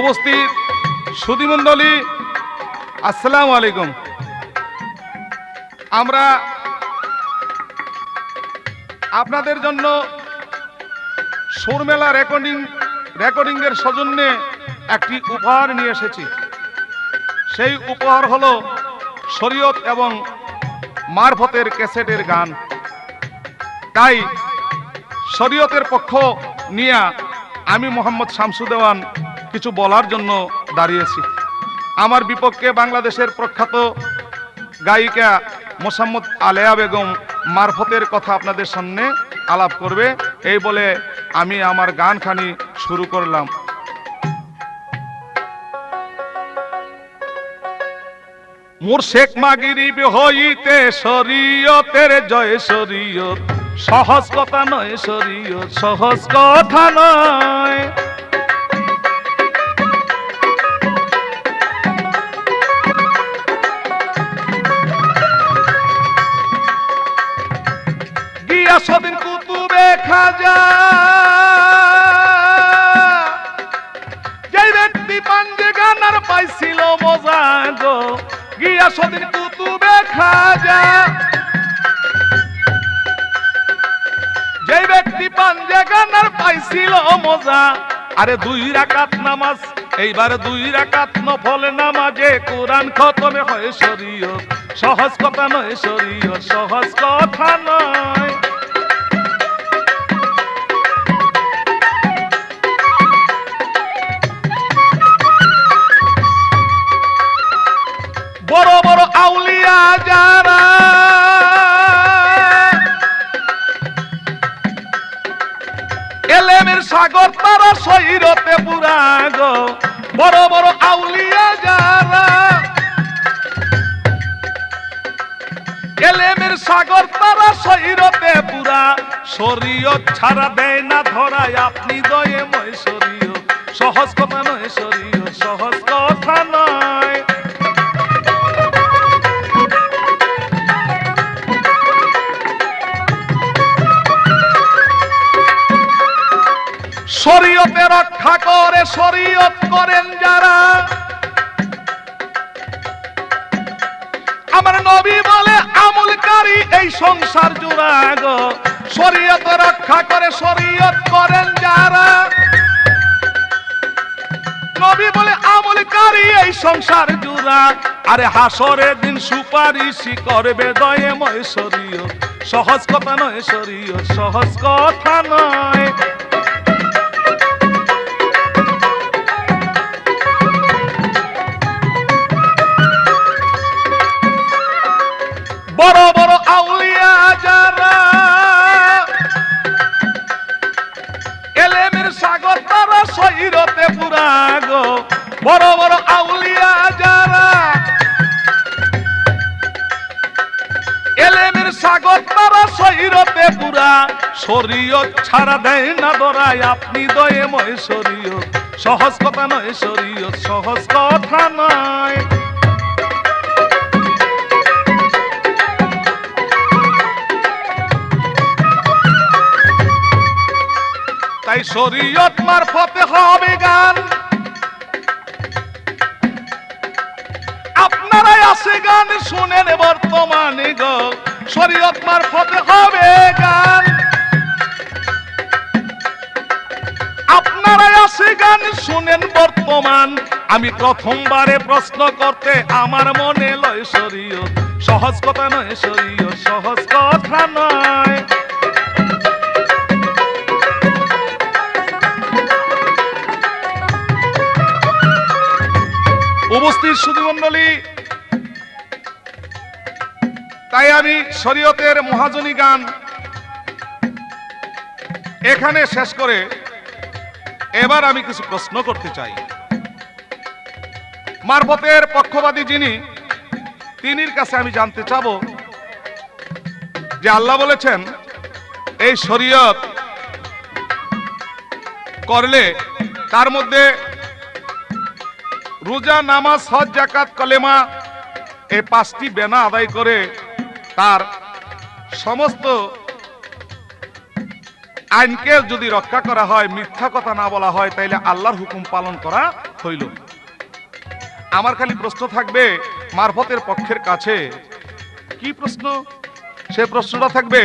উপস্থিত সুধীমণ্ডলী, আসসালামু আলাইকুম। আমরা আপনাদের জন্য সুরমেলা রেকর্ডিংয়ের সৌজন্যে একটি উপহার নিয়ে এসেছি। সেই উপহার হলো শরীয়ত এবং মারফতের ক্যাসেটের গান। তাই শরীয়তের পক্ষ নিয়ে আমি মোহাম্মদ শামসু দেওয়ান কিছু বলার জন্য দাঁড়িয়েছি। আমার বিপক্ষে বাংলাদেশের প্রখ্যাত গায়িকা মোসাম্মদ আলেয়া বেগম মারফতের কথা আপনাদের সামনে আলাপ করবে। এই বলে আমি আমার গানখানি শুরু করলাম। মুর্শেক মাগরিব হইতে শরীয়তের জয় শরীয়ত, সহজ কথা নয় শরীয়ত, সহজ কথা নয়। গিয়াসউদ্দিন কুতুবে খাজা যে ব্যক্তি পাঞ্জে গানার পাইছিল মজা গো, গিয়াসউদ্দিন কুতুবে খাজা যে ব্যক্তি পাঞ্জে গানার পাইছিল মজা। আরে 2 রাকাত নামাজ, এইবার 2 রাকাত নফল নামাজে কোরআন খতমে হয় শরীয়ত, সহজ কথা নয় শরীয়ত, সহজ কথা নয়। বড় বড় আউলিয়া যারা এলেমের সাগর তারা শরীয়তে পুরা গো, বড় বড় আউলিয়া যারা এলেমের সাগর তারা শরীয়তে পুরা, শরীয়ত ছাড়া দেয় না ধরায় আপনি দয়ে ময় শরীয়ত, সহজ কথা নয় শরীয়ত, সহজ কথা নয়। শরীয়তে রক্ষা করে শরীয়ত করেন যারা, আমার নবী বলে আমলকারী এই সংসার জুড়া গো, শরীয়ত রক্ষা করে শরীয়ত করেন যারা, নবী বলে আমলকারী এই সংসার জুড়া। আরে হাসরের দিন সুপারিশি করবে দয়েময় শরীয়ত, সহজ কথা নয় শরীয়ত, সহজ কথা নয়। বড় বড় আউলিয়া যারা এলেমের সাগর তারা শরীয়তে পুরা গো, বড় বড় আউলিয়া যারা এলেমের সাগর তারা শরীয়তে পুরা, শরীয়ত ছাড়া দেয় না ধরায় আপনি দয়েময় শরীয়ত, সহজ কথা নয় শরীয়ত, সহজ কথা নয়। তাই শরীয়ত মারফতে হবে গান, আপনারাই আছে গান শুনেন বর্তমানে গো, শরীয়ত মারফতে হবে গান, আপনারাই আছে গান শুনেন বর্তমান। আমি প্রথমবারে প্রশ্ন করতে আমার মনে লয় শরীয়ত, সহজ কথা নয় শরীয়ত, সহজ কথা নয়। উপস্থিত সুধীমণ্ডলী, তাই আমি শরীয়তের মহাজনী গান এখানে শেষ করে এবার আমি কিছু প্রশ্ন করতে চাই। মারফতের পক্ষপাতী যিনি, তিনির কাছে আমি জানতে চাব যে আল্লাহ বলেছেন এই শরীয়ত করলে তার মধ্যে রোজা, নামাজ, হজ, যাকাত, কলেমা এই 5টি বেনা আদায় করে তার সমস্ত আইনকে যদি রক্ষা করা হয়, মিথ্যা কথা না বলা হয়, তাইলে আল্লাহর হুকুম পালন করা হইল। আমার খালি প্রশ্ন থাকবে মারফতের পক্ষের কাছে, কি প্রশ্ন? সে প্রশ্নটা থাকবে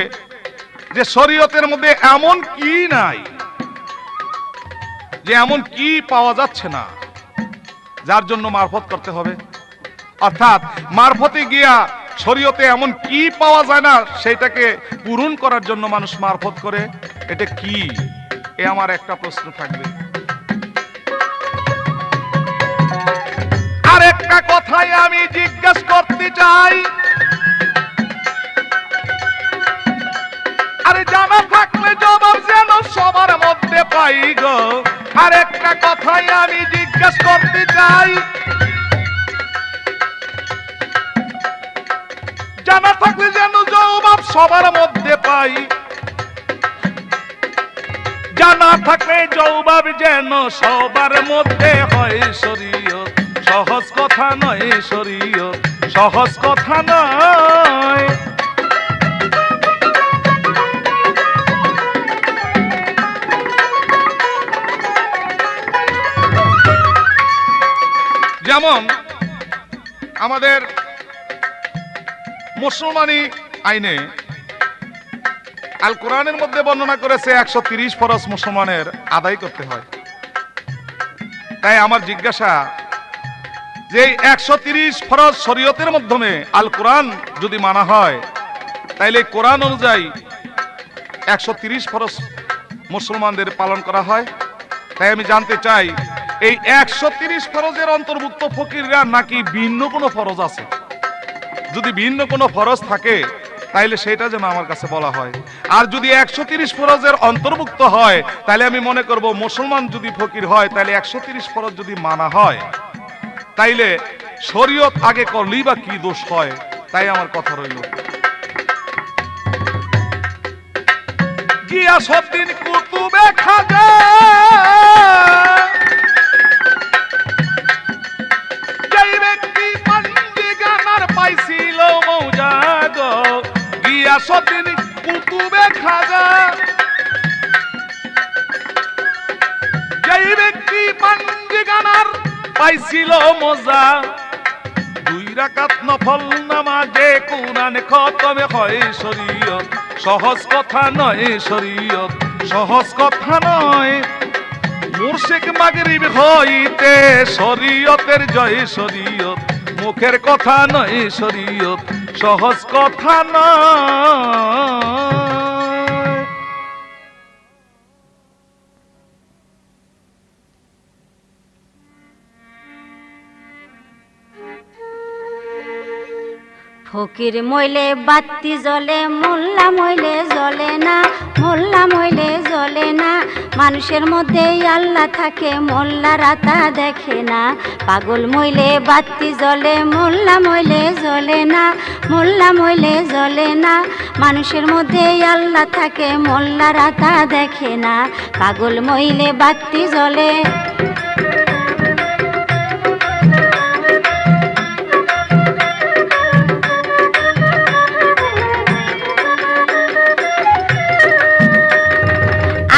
যে শরীয়তের মধ্যে এমন কি নাই, যে এমন কি পাওয়া যাচ্ছে না যার জন্য মারফত করতে হবে? অর্থাৎ মারফতে গিয়া শরীয়তে এমন কি পাওয়া যায় না সেটাকে পূরণ করার জন্য মানুষ মারফত করে, এটা কি? এ আমার একটা প্রশ্ন থাকবে। আর একটা কথাই আমি জিজ্ঞাসা করতে চাই, আরে জানা থাকলে জবাব যেন সবার মধ্যে পাই গো। আর একটা কথাই আমি জিজ্ঞাসা করতে চাই, জানা থাকলে যেন জবাব সবার মধ্যে পাই, জানা থাকলে জবাব যেন সবার মধ্যে হয়। শরীয়ত সহজ কথা নয়, শরীয়ত সহজ কথা নয়। যেমন আমাদের মুসলমানি আইনে আল কোরআনের মধ্যে বর্ণনা করেছে 130 ফরজ মুসলমানের আদায় করতে হয়। তাই আমার জিজ্ঞাসা যে 130 ফরজ শরীয়তের মাধ্যমে আল কোরআন যদি মানা হয়, তাইলে কোরআন অনুযায়ী 130 ফরজ মুসলমানদের পালন করা হয়। তাই আমি জানতে চাই এই 130 ফরজের অন্তর্ভুক্ত ফকিররা নাকি ভিন্ন কোনো ফরজ আছে? যদি ভিন্ন কোনো ফরজ থাকে তাইলে সেটা যেন আমার কাছে বলা হয়। আর যদি 130 ফরজের অন্তর্ভুক্ত হয়, তাহলে আমি মনে করব মুসলমান যদি ফকির হয়, তাহলে 130 ফরজ যদি মানা হয়, তাইলে শরীয়ত আগে করলেই বা কি দোষ হয়? তাই আমার কথা রইল। গিয়াসউদ্দিন কুতুবে খাজা যেই ব্যক্তি পাঞ্জিগানার পাইছিল মৌজা গো। গিয়াসউদ্দিন কুতুবে খাজা যেই ব্যক্তি পাঞ্জিগানার পাইছিল মজা, 2 রাকাত নফল নামাজে কোরআন খতম হয়। শরীয়ত সহজ কথা নয়, শরীয়ত সহজ কথা নয়। মুরশিদ মাগরিব হইতে শরীয়তের জয়, শরীয়ত মুখের কথা নয়, শরীয়ত সহজ কথা নয়। ফকির মইলে বাতি জ্বলে, মোল্লা মইলে জ্বলে না, মোল্লা মইলে জ্বলে না। মানুষের মধ্যেই আল্লাহ থাকে, মোল্লারা তা দেখে না। পাগল মইলে বাতি জ্বলে, মোল্লা মইলে জ্বলে না, মোল্লা মইলে জ্বলে না। মানুষের মধ্যেই আল্লাহ থাকে, মোল্লারা তা দেখে না। পাগল মইলে বাতি জ্বলে।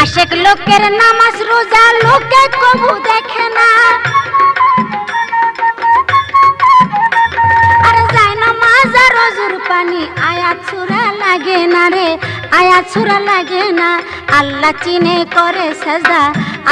আশেক লোকের নামাজ রোজা লোকে কবু দেখে না, আর যায় নামাজ আর রোজুর পানি আয়াত সূরা লাগে না রে, আয়াত সূরা লাগে না। আল্লাহ চিনে করে সাজদা,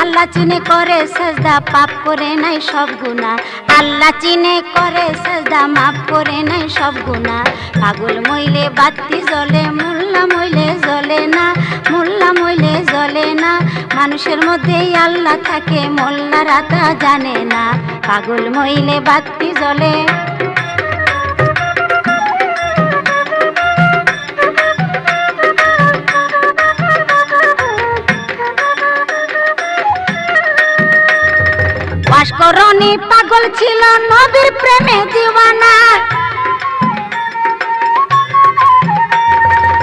আল্লাহ চিনে করে সাজদা, পাপ করে নাই সব গুনাহ। আল্লাহ চিনে করে সাজদা, মাফ করে নাই সব গুনাহ। পাগল মইলে বাতি জ্বলে, মোল্লা মইলে জ্বলে না, মোল্লা মইলে জ্বলে না। মানুষের মধ্যেই আল্লাহ থাকে, মোল্লারা তা জানে না। পাগল মইলে বাতি জ্বলে। ওয়াশকরণী পাগল ছিল, নবীর প্রেমে দিওয়ানা।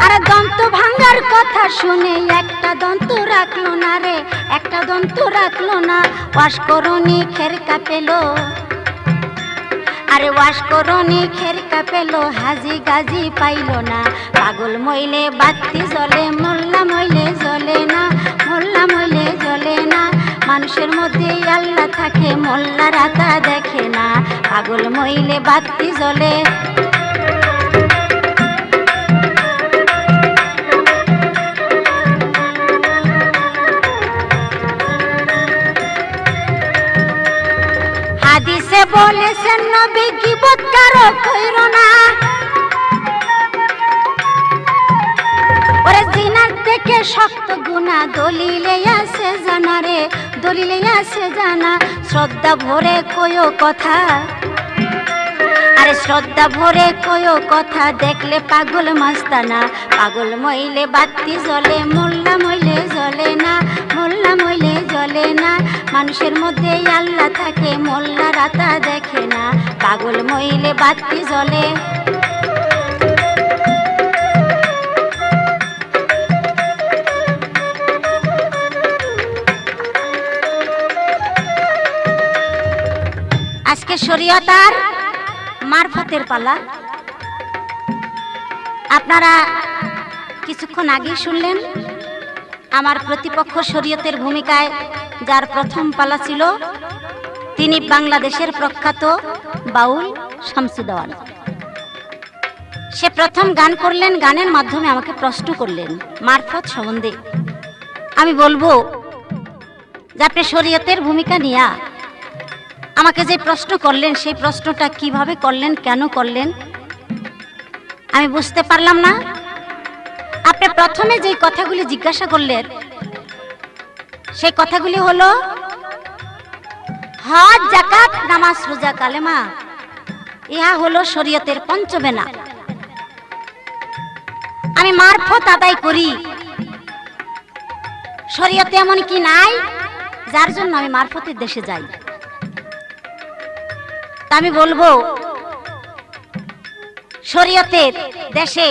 আর দন্ত ভাঙ্গার কথা শুনে একটা দন্ত রাখলো না রে, একটা দন্ত রাখলো না। ওয়াশকরণী খেরকা পেল, আরে ওয়াশকরণী খেরকা পেল, হাজি গাজি পাইল না। পাগল মইলে বাতি জ্বলে, মোল্লা মইলে জ্বলে না, মানুষের মধ্যেই আল্লাহ থাকে, মোল্লারা তা দেখে না। পাগল মইলে বাতি জ্বলে, হাদিসে বলেছেন নবী গীবত কারো কইরো না। ওরে জিনার থেকে শক্ত গুনাহ দলিলে আছে জানা রে, দলিলে আছে জানা। শ্রদ্ধা ভরে কয়ো কথা, আরে শ্রদ্ধা ভরে কয়ো কথা, দেখলে পাগল মাস্তানা। পাগল মইলে বাতি জ্বলে, মোল্লা মইলে জ্বলে না, মোল্লা মইলে জ্বলে না। মানুষের মধ্যে আল্লাহ থাকে, মোল্লারা তা দেখে না। পাগল মইলে বাতি জ্বলে। আজকে শরীয়ত আর মারফতের পালা। আপনারা কিছুক্ষণ আগেই শুনলেন আমার প্রতিপক্ষ শরীয়তের ভূমিকায় যার প্রথম পালা ছিল তিনি বাংলাদেশের প্রখ্যাত বাউল শামসুদ্দৌলা। সে প্রথম গান করলেন, গানের মাধ্যমে আমাকে প্রশ্ন করলেন মারফত সম্বন্ধে। আমি বলবো যে আপনি শরীয়তের ভূমিকা নিয়ে আমাকে যে প্রশ্ন করলেন সেই প্রশ্নটা কিভাবে করলেন, কেন করলেন আমি বুঝতে পারলাম না। আপনি প্রথমে যে কথাগুলি জিজ্ঞাসা করলেন সেই কথাগুলি হলো হজ, যাকাত, নামাজ, রোজা, কালেমা। ইহা হলো শরীয়তের পঞ্চবেনা। আমি মারফত আদায় করি, শরীয়তে এমন কি নাই যার জন্য আমি মারফতের দেশে যাই। আমি বলবো শরীয়তের দেশে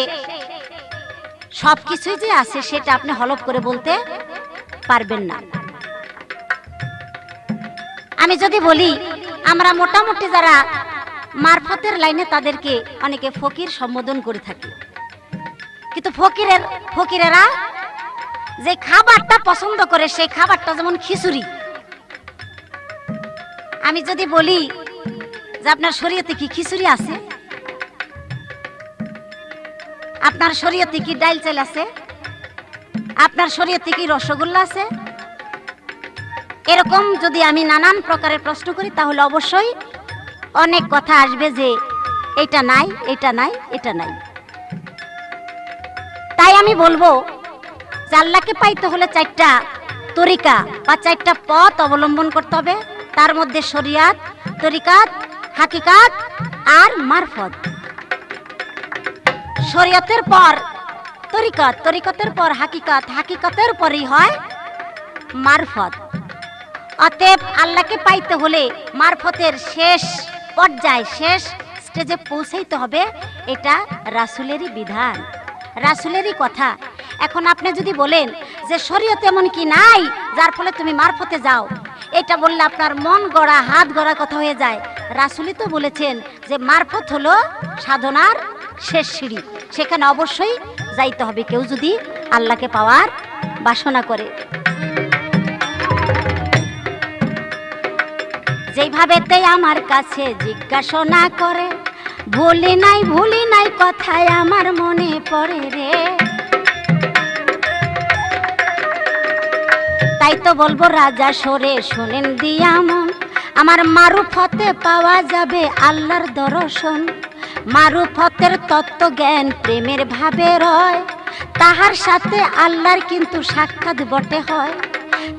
সবকিছুই যে আছে সেটা আপনি হলফ করে বলতে পারবেন না। আমি যদি বলি আমরা মোটামুটি যারা মারফতের লাইনে তাদেরকে অনেকে ফকির সম্বোধন করে থাকি, কিন্তু ফকিরেরা যে খাবারটা পছন্দ করে সেই খাবারটা যেমন খিচুড়ি। আমি যদি বলি যে আপনার শরীয়তে কি খিচুড়ি আছে, আপনার শরীয়তে কি ডাল চাল আছে, আপনার শরীয়তে কি রসগোল্লা আছে, এরকম যদি আমি নানান প্রকারের প্রশ্ন করি তাহলে অবশ্যই অনেক কথা আসবে যে এটা নাই, এটা নাই, এটা নাই। তাই আমি বলবো যে আল্লাহকে পাইতে হলে চারটা তরিকা বা চারটা পথ অবলম্বন করতে হবে। তার মধ্যে শরিয়াত, তরিকাত, হাকিকাত আর মারফত। শরিয়তের পর তরিকাত, তরিকাতের পর হাকিকাত, হাকিকাতের পরই হয় মারফত। অতএব আল্লাহকে পাইতে হলে মারফতের শেষ পর্যায়ে, শেষ স্টেজে পৌঁছাইতে হবে। এটা রাসূলেরই বিধান, রাসূলেরই কথা। এখন আপনি যদি বলেন যে শরীয়তে এমন কি নাই যার ফলে তুমি মারফতে যাও, এটা বললে আপনার মন গড়া, হাত গড়া কথা হয়ে যায়। রাসূলই তো বলেছেন যে মারফত হলো সাধনার শেষ সিঁড়ি, সেখানে অবশ্যই যাইতে হবে কেউ যদি আল্লাহকে পাওয়ার বাসনা করে। যেইভাবেতে আমার কাছে জিজ্ঞাসা না করে, ভুলি নাই কথায় আমার মনে পড়ে রে। তাই তো বলবো রাজা সরে শোনেন দিয়া মন, আমার মারুফতে পাওয়া যাবে আল্লাহর দর্শন। মারুফতের তত্ত্ব জ্ঞান প্রেমের ভাবে রয়, তাহার সাথে আল্লাহর কিন্তু সাক্ষাৎ বটে হয়।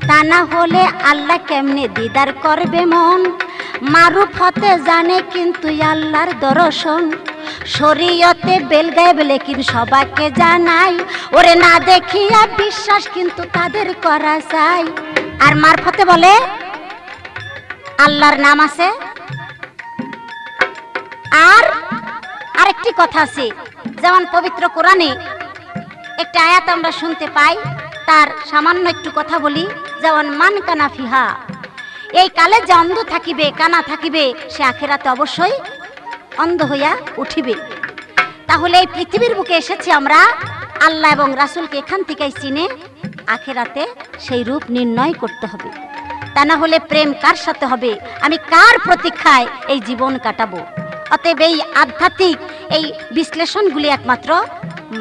তা না হলে আল্লাহ কেমনে দিদার করবে মন। মারুফতে জানে কিন্তু আল্লাহর দর্শন। শরীয়তে বেলগায় লেকিন সবাইকে জানাই, ওরে না দেখিয়া বিশ্বাস কিন্তু তাদের করা চাই। আর মারফতে বলে আল্লাহর নাম আছে। আর আরেকটি কথা আছে, যেমন পবিত্র কোরআনে একটা আয়াত আমরা শুনতে পাই, তার সামান্য একটু কথা বলি। যেমন মান কানা ফিহা, এই কালে যে অন্ধ থাকিবে, কানা থাকিবে, সে আখিরাতে অবশ্যই অন্ধ হইয়া উঠিবে। তাহলে এই পৃথিবীর বুকে এসেছি আমরা আল্লাহ এবং রাসূলকে এখান থেকেই চিনে আখিরাতে সেই রূপ নির্ণয় করতে হবে। তা না হলে প্রেম কার সাথে হবে, আমি কার প্রতীক্ষায় এই জীবন কাটাবো। অতএব এই আধ্যাত্মিক এই বিশ্লেষণগুলি একমাত্র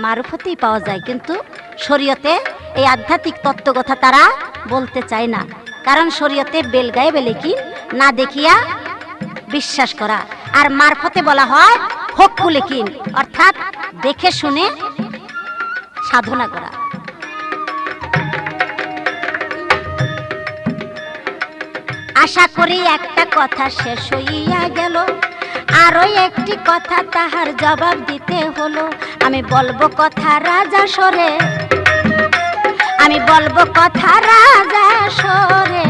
মারফতেই পাওয়া যায়, কিন্তু শরীয়তে এই আধ্যাত্মিক তত্ত্বকথা তারা বলতে চায় না। কারণ শরীয়তে বেল গায়ে বেলে কি না দেখিয়া বিশ্বাস করা, আর মারফতে বলা হয় হকুল কিন, অর্থাৎ দেখে শুনে সাধনা করা। আশা করি একটা কথা শেষ হইয়া গেল, আরো একটি কথা তাহার জবাব দিতে হলো। আমি বলবো কথা রাজা সরে, আমি বলবো কথা রাজা সরে,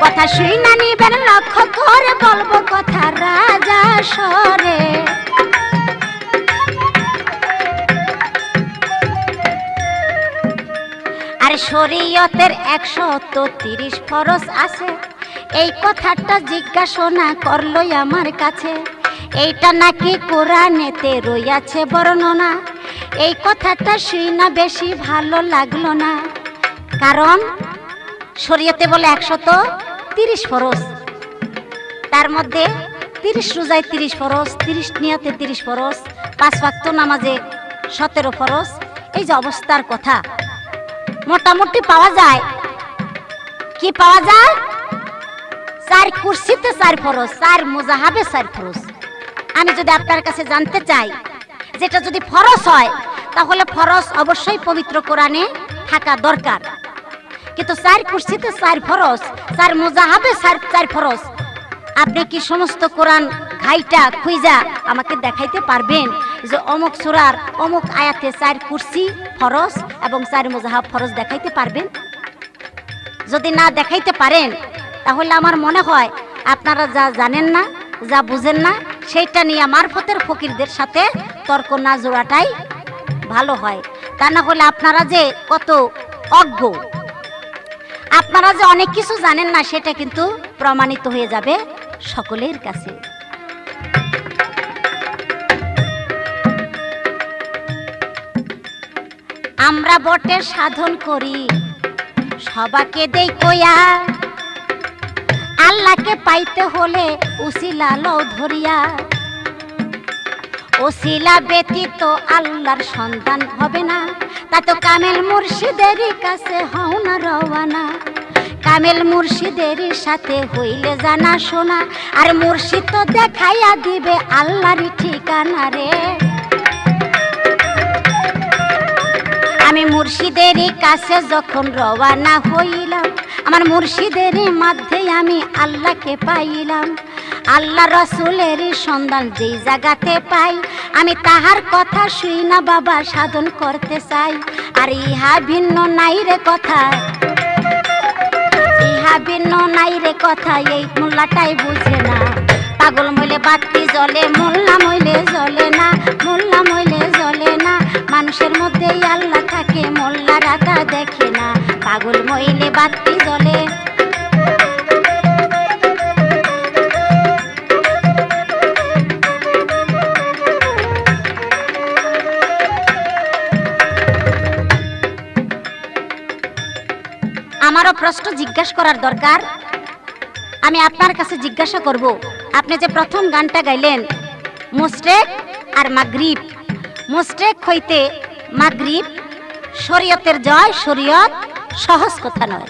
কথা শুই না নিবেন লক্ষ্য করে, বলবো কথা রাজা সরে। আর শরীয়তের 130 ফরজ আছে, এই কথাটা জিজ্ঞাসা করলো আমার কাছে। এইটা নাকি কোরআনেতে রইয়াছে বর্ণনা, এই কথাটা শুই না বেশি ভালো লাগলো না। কারণ শরীয়তে বলে 130 ফরজ, তার মধ্যে 30 রোজায় 30 ফরজ, 30 নিয়তে 30 ফরজ, 5 ওয়াক্ত নামাজে 17 ফরজ। এই যে অবস্থার কথা মোটামুটি পাওয়া যায়, কি পাওয়া যায়? 4 কুরসিতে 4 ফরজ, 4 মুজাহাবে 4 ফরজ। আমি যদি আপনার কাছে জানতে চাই, যেটা যদি ফরজ হয় তাহলে ফরজ অবশ্যই পবিত্র কোরআনে থাকা দরকার, কিন্তু 4 কুরসিতে 4 ফরজ, 4 মুজাহাবে 4 ফরজ, আপনি কি সমস্ত কোরআন ঘাইটা খুঁজা আমাকে দেখাইতে পারবেন যে অমুক সূরার অমুক আয়াতে 4 কুরসি ফরজ এবং 4 মুজাহাব ফরজ দেখাইতে পারবেন? যদি না দেখাইতে পারেন তাহলে আমার মনে হয় আপনারা যা জানেন না, যা বুঝেন না, সেইটা নিয়ে মারফতের ফকিরদের সাথে তর্ক না জোড়াটাই ভালো হয়। তা না হলে আপনারা যে কত অজ্ঞ, আপনারা যে অনেক কিছু জানেন না, সেটা কিন্তু প্রমাণিত হয়ে যাবে সকলের কাছে। আমরা বটে সাধন করি সবাকে দেই কইয়া, আল্লাহকে পাইতে হলে উসিলা লও ধরিয়া, ওসিলা ব্যতীত আল্লাহর সন্ধান হবে না। তা তো কামেল মুর্শিদের কাছে হও না রওয়ানা, কামেল মুর্শিদের সাথে হইলে জানা শোনা, আর মুর্শিদ তো দেখাইয়া দিবে আল্লাহর ঠিকানা রে। আমি মুর্শিদের কাছে যখন রওয়ানা হইলাম, আমার মুর্শিদের মধ্যে আমি আল্লাহকে পাইলাম। আল্লাহ রসুলের সন্ধান যেই জায়গাতে পাই, আমি তাহার কথা শুই না বাবা সাধন করতে চাই। আর ইহা ভিন্ন নাই রে কথা, ইহা ভিন্ন নাই রে কথা, এই মোল্লাটাই বুঝে না। পাগল মইলে বাতি জ্বলে, মোল্লা মইলে জ্বলে না, মোল্লা মইলে জ্বলে না। মানুষের মধ্যেই আল্লাহ থাকে, মোল্লারা তা দেখে না। পাগল মইলে বাতি জ্বলে। আমারও প্রশ্ন জিজ্ঞাসা করার দরকার। আমি আপনার কাছে জিজ্ঞাসা করব, আপনি যে প্রথম গানটা গাইলেন মুশরিক আর মাগরিব, মুশরিক হইতে মাগরিব, শরীয়তের জয়, শরীয়ত সহজ কথা নয়।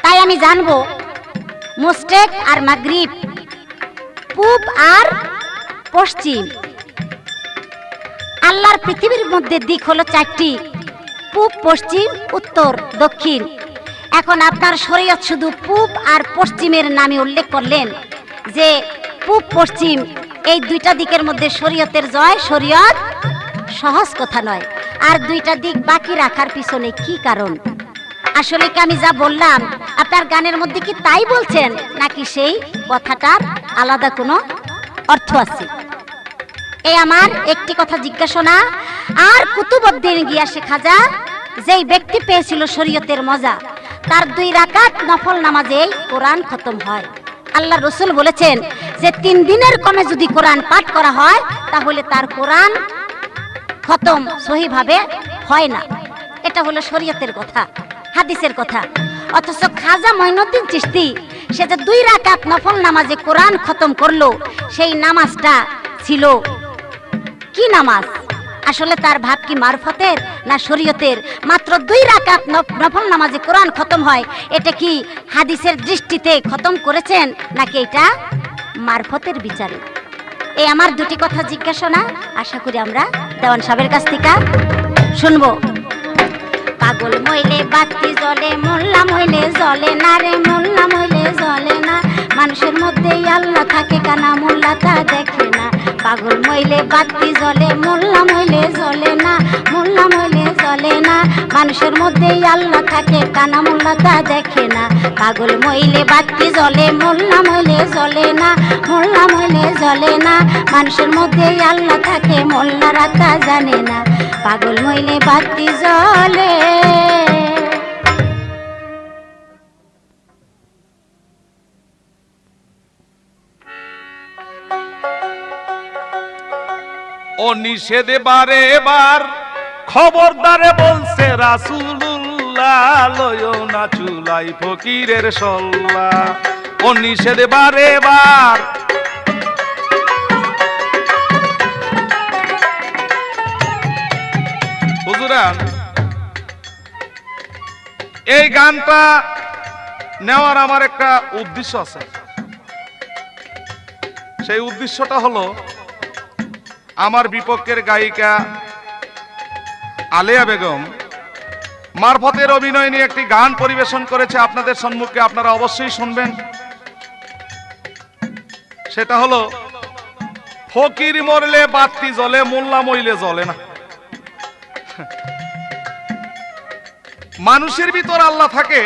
তাই আমি জানবো মুশরিক আর মাগরিব, পূব আর পশ্চিম। আল্লাহর পৃথিবীর মধ্যে দিক হলো 4টি, পূব, পশ্চিম, উত্তর, দক্ষিণ। এখন আপনার শরীয়ত শুধু পূব আর পশ্চিমের নামে উল্লেখ করলেন, যে পূব পশ্চিম এই 2টা দিকের মধ্যে শরীয়তের জয়, শরীয়ত সহজ কথা নয়। আর 2টা দিক বাকি রাখার পিছনে কি কারণ? আসলে কি আমি যা বললাম আপনার গানের মধ্যে কি তাই বলছেন, নাকি সেই কথাটার আলাদা কোনো অর্থ আছে? এই আমার একটি কথা জিজ্ঞাসা না। আর কুতুবউদ্দিন গিয়াসে খাজা যেই ব্যক্তি পেয়েছিল শরীয়তের মজা, তার 2 রাকাত নফল নামাজেই কোরআন খতম হয়। আল্লাহ রসুল বলেছেন যে 3 দিনের কমে যদি কোরআন পাঠ করা হয় তাহলে তার কোরআন খতম সহিভাবে হয় না। এটা হলো শরীয়তের কথা, হাদিসের কথা। অথচ খাজা মঈনুদ্দিন চিশতি সে যে 2 রাকাত নফল নামাজে কোরআন খতম করলো, সেই নামাজটা ছিল কি নামাজ? আসলে তার ভাব কি মারফতের না শরীয়তের? মাত্র 2 রাকাত নফল নামাজে কোরআন খতম হয়, এটা কি হাদিসের দৃষ্টিতে খতম করেছেন নাকি এটা মারফতের বিচারে? এই আমার 2টি কথা জিজ্ঞাসা না, আশা করি আমরা দেওয়ান সাহেবের কাছ থেকে শুনবো। পাগল মইলে বাতি জ্বলে, মোল্লা মইলে জ্বলে না রে, মোল্লা মইলে জ্বলে না। মানুষের মধ্যেই আল্লাহ থাকে, কানা মোল্লা তা দেখে না। পাগল মইলে বাতি জ্বলে, মোল্লা মইলে জ্বলে না, মোল্লা মইলে জ্বলে না। মানুষের মধ্যেই আল্লাহ থাকে, কানা মোল্লা তা দেখে না। পাগল মইলে বাতি জ্বলে, মোল্লা মইলে জ্বলে না, মোল্লা মইলে জ্বলে না। মানুষের মধ্যেই আল্লাহ থাকে, মোল্লারা তা জানে না। পাগল মইলে বাতি জ্বলে। ও নিষেধে বারে বার খবরদারে বলছে রাসূলুল্লাহ, লয়ো না চুলাই ফকিরের সল্লা। ও নিষেধে বারে বার হুজুরান, এই গানটা নেওয়ার আমার একটা উদ্দেশ্য আছে। সেই উদ্দেশ্যটা হলো, আমার বিপক্ষের গায়িকা আলেয়া বেগম মারফতের অভিনয় নিয়ে একটি গান পরিবেশন করেছে আপনাদের সম্মুখে, আপনারা অবশ্যই শুনবেন। সেটা হলো, ফকির মরলে বাতি জ্বলে, মোল্লা মইলে জ্বলে না। মানুষের ভিতর আল্লাহ থাকে,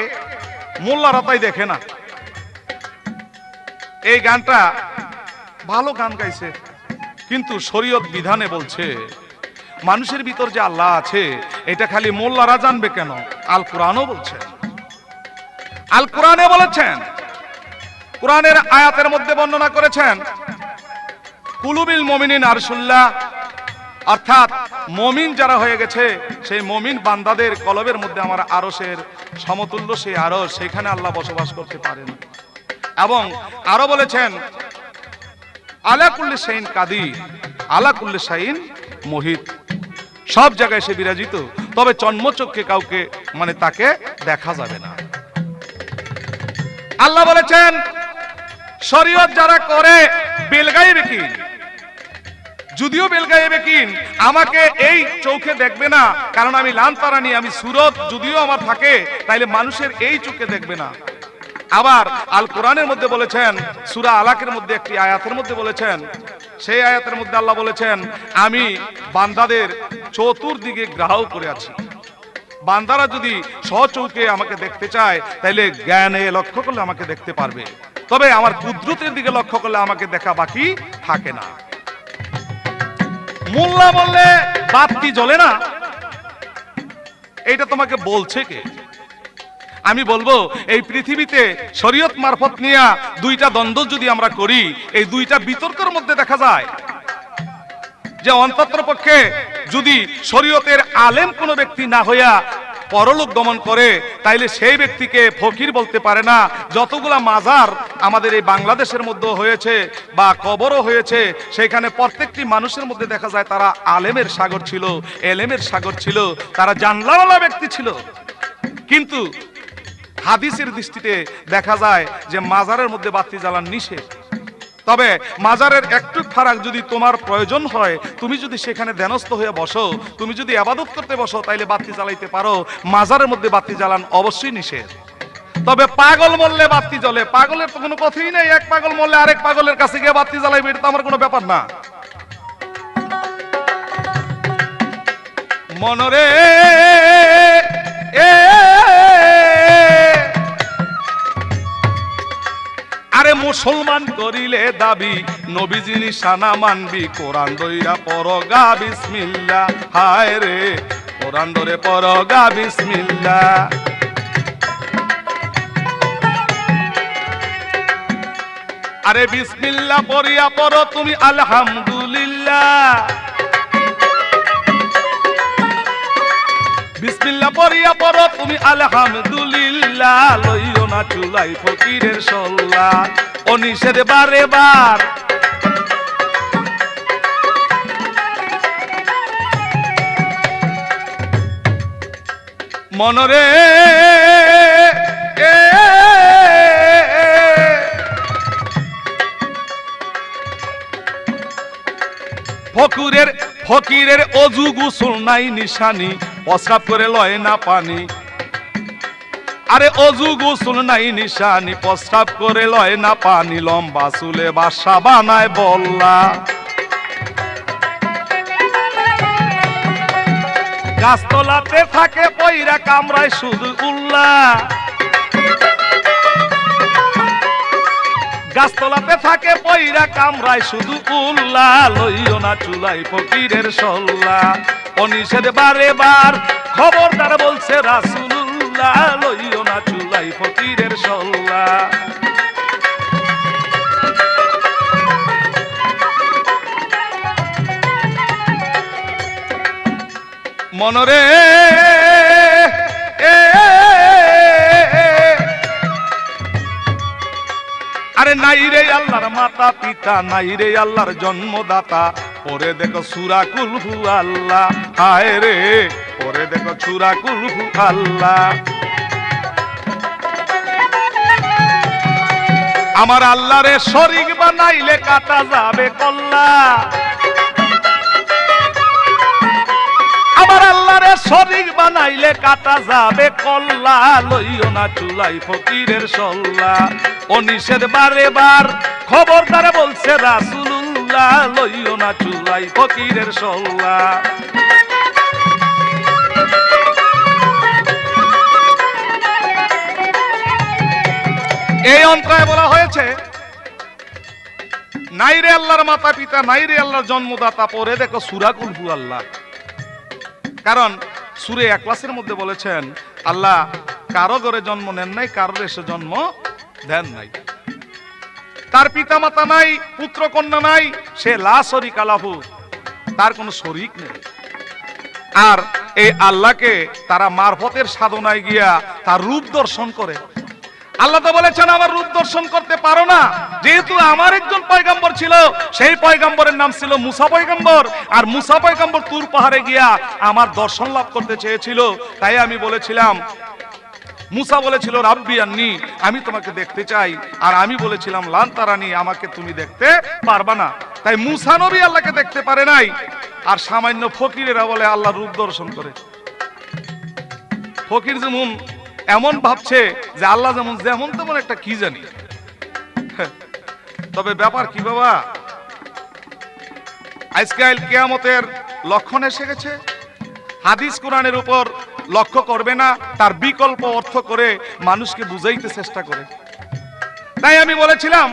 মোল্লারা তাই দেখে না। এই গানটা ভালো গান গাইছে, কিন্তু শরীয়ত বিধানে বলছে মানুষের ভিতর যে আল্লাহ আছে এটা খালি মোল্লারা জানবে কেন? আল কোরআনও বলছেন, আল কোরআনে বলেছেন, কোরআনের আয়াতের মধ্যে বর্ণনা করেছেন, কুলুবিল মুমিনিন আরশুল্লাহ, অর্থাৎ মুমিন যারা হয়ে গেছে সেই মুমিন বান্দাদের কলবের মধ্যে আমার আরশের সমতুল্য সেই আরশ, সেখানে আল্লাহ বসবাস করতে পারেন। এবং আরো বলেছেন, আলা কুল্লি শাইইন কাদির, আলা কুল্লি শাইইন মুহিত, সব জায়গায় সে বিরাজিত, তবে চন্মচক্ষে কাউকে মানে তাকে দেখা যাবে না। আল্লাহ বলেছেন, শরীয়ত যারা করে বেলগায়েবে কি, যদিও বেলগায়েবে কি আমাকে এই চোখে দেখবে না, কারণ আমি লানতারানি, আমি সুরত যদিও আমার থাকে, তাইলে মানুষের এই চোখে দেখবে না। আবার আল কোরআনের মধ্যে বলেছেন, সূরা আলাকের মধ্যে একটি আয়াতের মধ্যে বলেছেন, সেই আয়াতের মধ্যে আল্লাহ বলেছেন, আমি বান্দাদের চতুর্দিকে গ্রাহ্য করে আছি। বান্দারা যদি সচৌকে আমাকে দেখতে চায়, তাইলে জ্ঞানে লক্ষ্য করলে আমাকে দেখতে পারবে, তবে আমার কুদরতের দিকে লক্ষ্য করলে আমাকে দেখা বাকি থাকে না। মোল্লা বললে বাতি জ্বলে না, এটা তোমাকে বলছে কে? আমি বলবো, এই পৃথিবীতে শরীয়ত মারফত নিয়ে 2টা দ্বন্দ্ব যদি আমরা করি, এই 2টা বিতর্কের মধ্যে দেখা যায় যে অন্ততপক্ষে যদি শরীয়তের আলেম কোনো ব্যক্তি না হইয়া পরলোক গমন করে, তাইলে সেই ব্যক্তিকে ফকির বলতে পারে না। যতগুলা মাজার আমাদের এই বাংলাদেশের মধ্যে হয়েছে বা কবরও হয়েছে, সেখানে প্রত্যেকটি মানুষের মধ্যে দেখা যায় তারা আলেমের সাগর ছিল, এলেমের সাগর ছিল, তারা জানলাওয়ালা ব্যক্তি ছিল। কিন্তু হাদিসের দৃষ্টিতে দেখা যায় যে মাজারের মধ্যে বাতি জ্বালান নিষেধ। তবে মাজারের একটু ফারাক যদি তোমার প্রয়োজন হয়, তুমি যদি সেখানে ধ্যানস্থ হয়ে বসো, তুমি যদি ইবাদত করতে বসো, তাইলে বাতি জ্বালাইতে পারো। মাজারের মধ্যে বাতি জ্বালান অবশ্যই নিষেধ। তবে পাগল মরলে বাতি জ্বলে, পাগলের তো কোনো কথাই নেই। এক পাগল মরলে আরেক পাগলের কাছে গিয়ে বাতি জ্বালাইবে, এটা তো আমার কোনো ব্যাপার না। মনরে আরে মুসলমান করিলে দাবি, নবীজি নিশানা মানবি, কোরআন দইরা পরগা বিসমিল্লাহ। হায় রে কোরআন ধরে পরগা বিসমিল্লাহ। আরে বিসমিল্লাহ পড়িয়া পড়ো তুমি আলহামদুলিল্লাহ, বিসমিল্লাহ পড়িয়া পড়ো তুমি আলহামদুলিল্লাহ, লইও না চুলাই ফকিরের সল্লা। ও নিষেধ বারে বার মনরে ফকিরের অজু গোসল নাই নিশানি, প্রস্রাব করে লয় না পানি। আরে অজু গোসল নাই নিশানি, প্রস্রাব করে লয় না পানি, লম্বা চুলে বাসা বানায় বল্লা। গাছতলাতে থাকে পয়রা কামড়ায় শুধু উল্লা, গাছতলাতে থাকে পয়রা কামড়ায় শুধু উল্লা, লইও না চুলাই ফকিরের সল্লা। ও নিষেধ বারে বার খবরদার বলছে রাসূলুল্লাহ, লইও না চুলাই ফকিরের সল্লা। মনরে আরে নাই রে আল্লাহর মাতা পিতা, নাই রে আল্লাহর জন্মদাতা, পরে দেখো সূরা কুল হু আল্লাহ। হায় রে পরে দেখো সূরা কুল হু আল্লাহ। আমার আল্লাহরে শরীক বানাইলে কাটা যাবে কল্লা, আমার আল্লাহরে শরীক বানাইলে কাটা যাবে কল্লা, লইও না চুলাই ফকিরের সল্লা। ও নিষেধ বারে বার খবরদার বলছে রাসূলুল্লাহ, লইও না চুলাই ফকিরের সল্লা। এই অন্তরায় বলা হয়েছে নাই রে আল্লাহর মাতা পিতা, নাই রে আল্লাহর জন্মদাতা, পরে দেখো সূরা কুল হু আল্লাহ। কারণ সূরা ইখলাসের মধ্যে বলেছেন আল্লাহ কারো ঘরে জন্ম নেন নাই, কারোর এসে জন্ম দেন নাই, তার পিতা মাতা নাই, পুত্র কন্যা নাই, সে লা শরীকা লাহু, তার কোনো শরীক নেই। আর এই আল্লাহকে তারা মারফতের সাধনায় গিয়া তার রূপ দর্শন করে। আল্লাহ তো বলেছেন আমার রূপ দর্শন করতে পারো না, যেহেতু আমার একজন পয়গম্বর ছিল, সেই পয়গম্বরের নাম ছিল মুসা পয়গম্বর, আর মুসা পয়গম্বর তুর পাহাড়ে গিয়া আমার দর্শন লাভ করতে চেয়েছিল। তাই আমি বলেছিলাম, মুসা বলেছিল রাব্বি আন্নি, আমি তোমাকে দেখতে চাই, আর আমি বলেছিলাম লান তারানি, আমাকে তুমি দেখতে পারবা না। তাই মুসা নবী আল্লাহকে দেখতে পারে নাই, আর সামান্য ফকিরেরা বলে আল্লাহ রূপ দর্শন করে। ফকির যেমন এমন ভাবছে যে আল্লাহ যেমন যেমন তেমন একটা কি জানি। তবে ব্যাপার কি বাবা, আজকাল কিয়ামতের লক্ষণ এসে গেছে। হাদিস কোরআনের উপর লক্ষ্য করবে না, তার বিকল্প অর্থ করে মানুষকে বুঝাইতে চেষ্টা করে। তাই আমি বলেছিলাম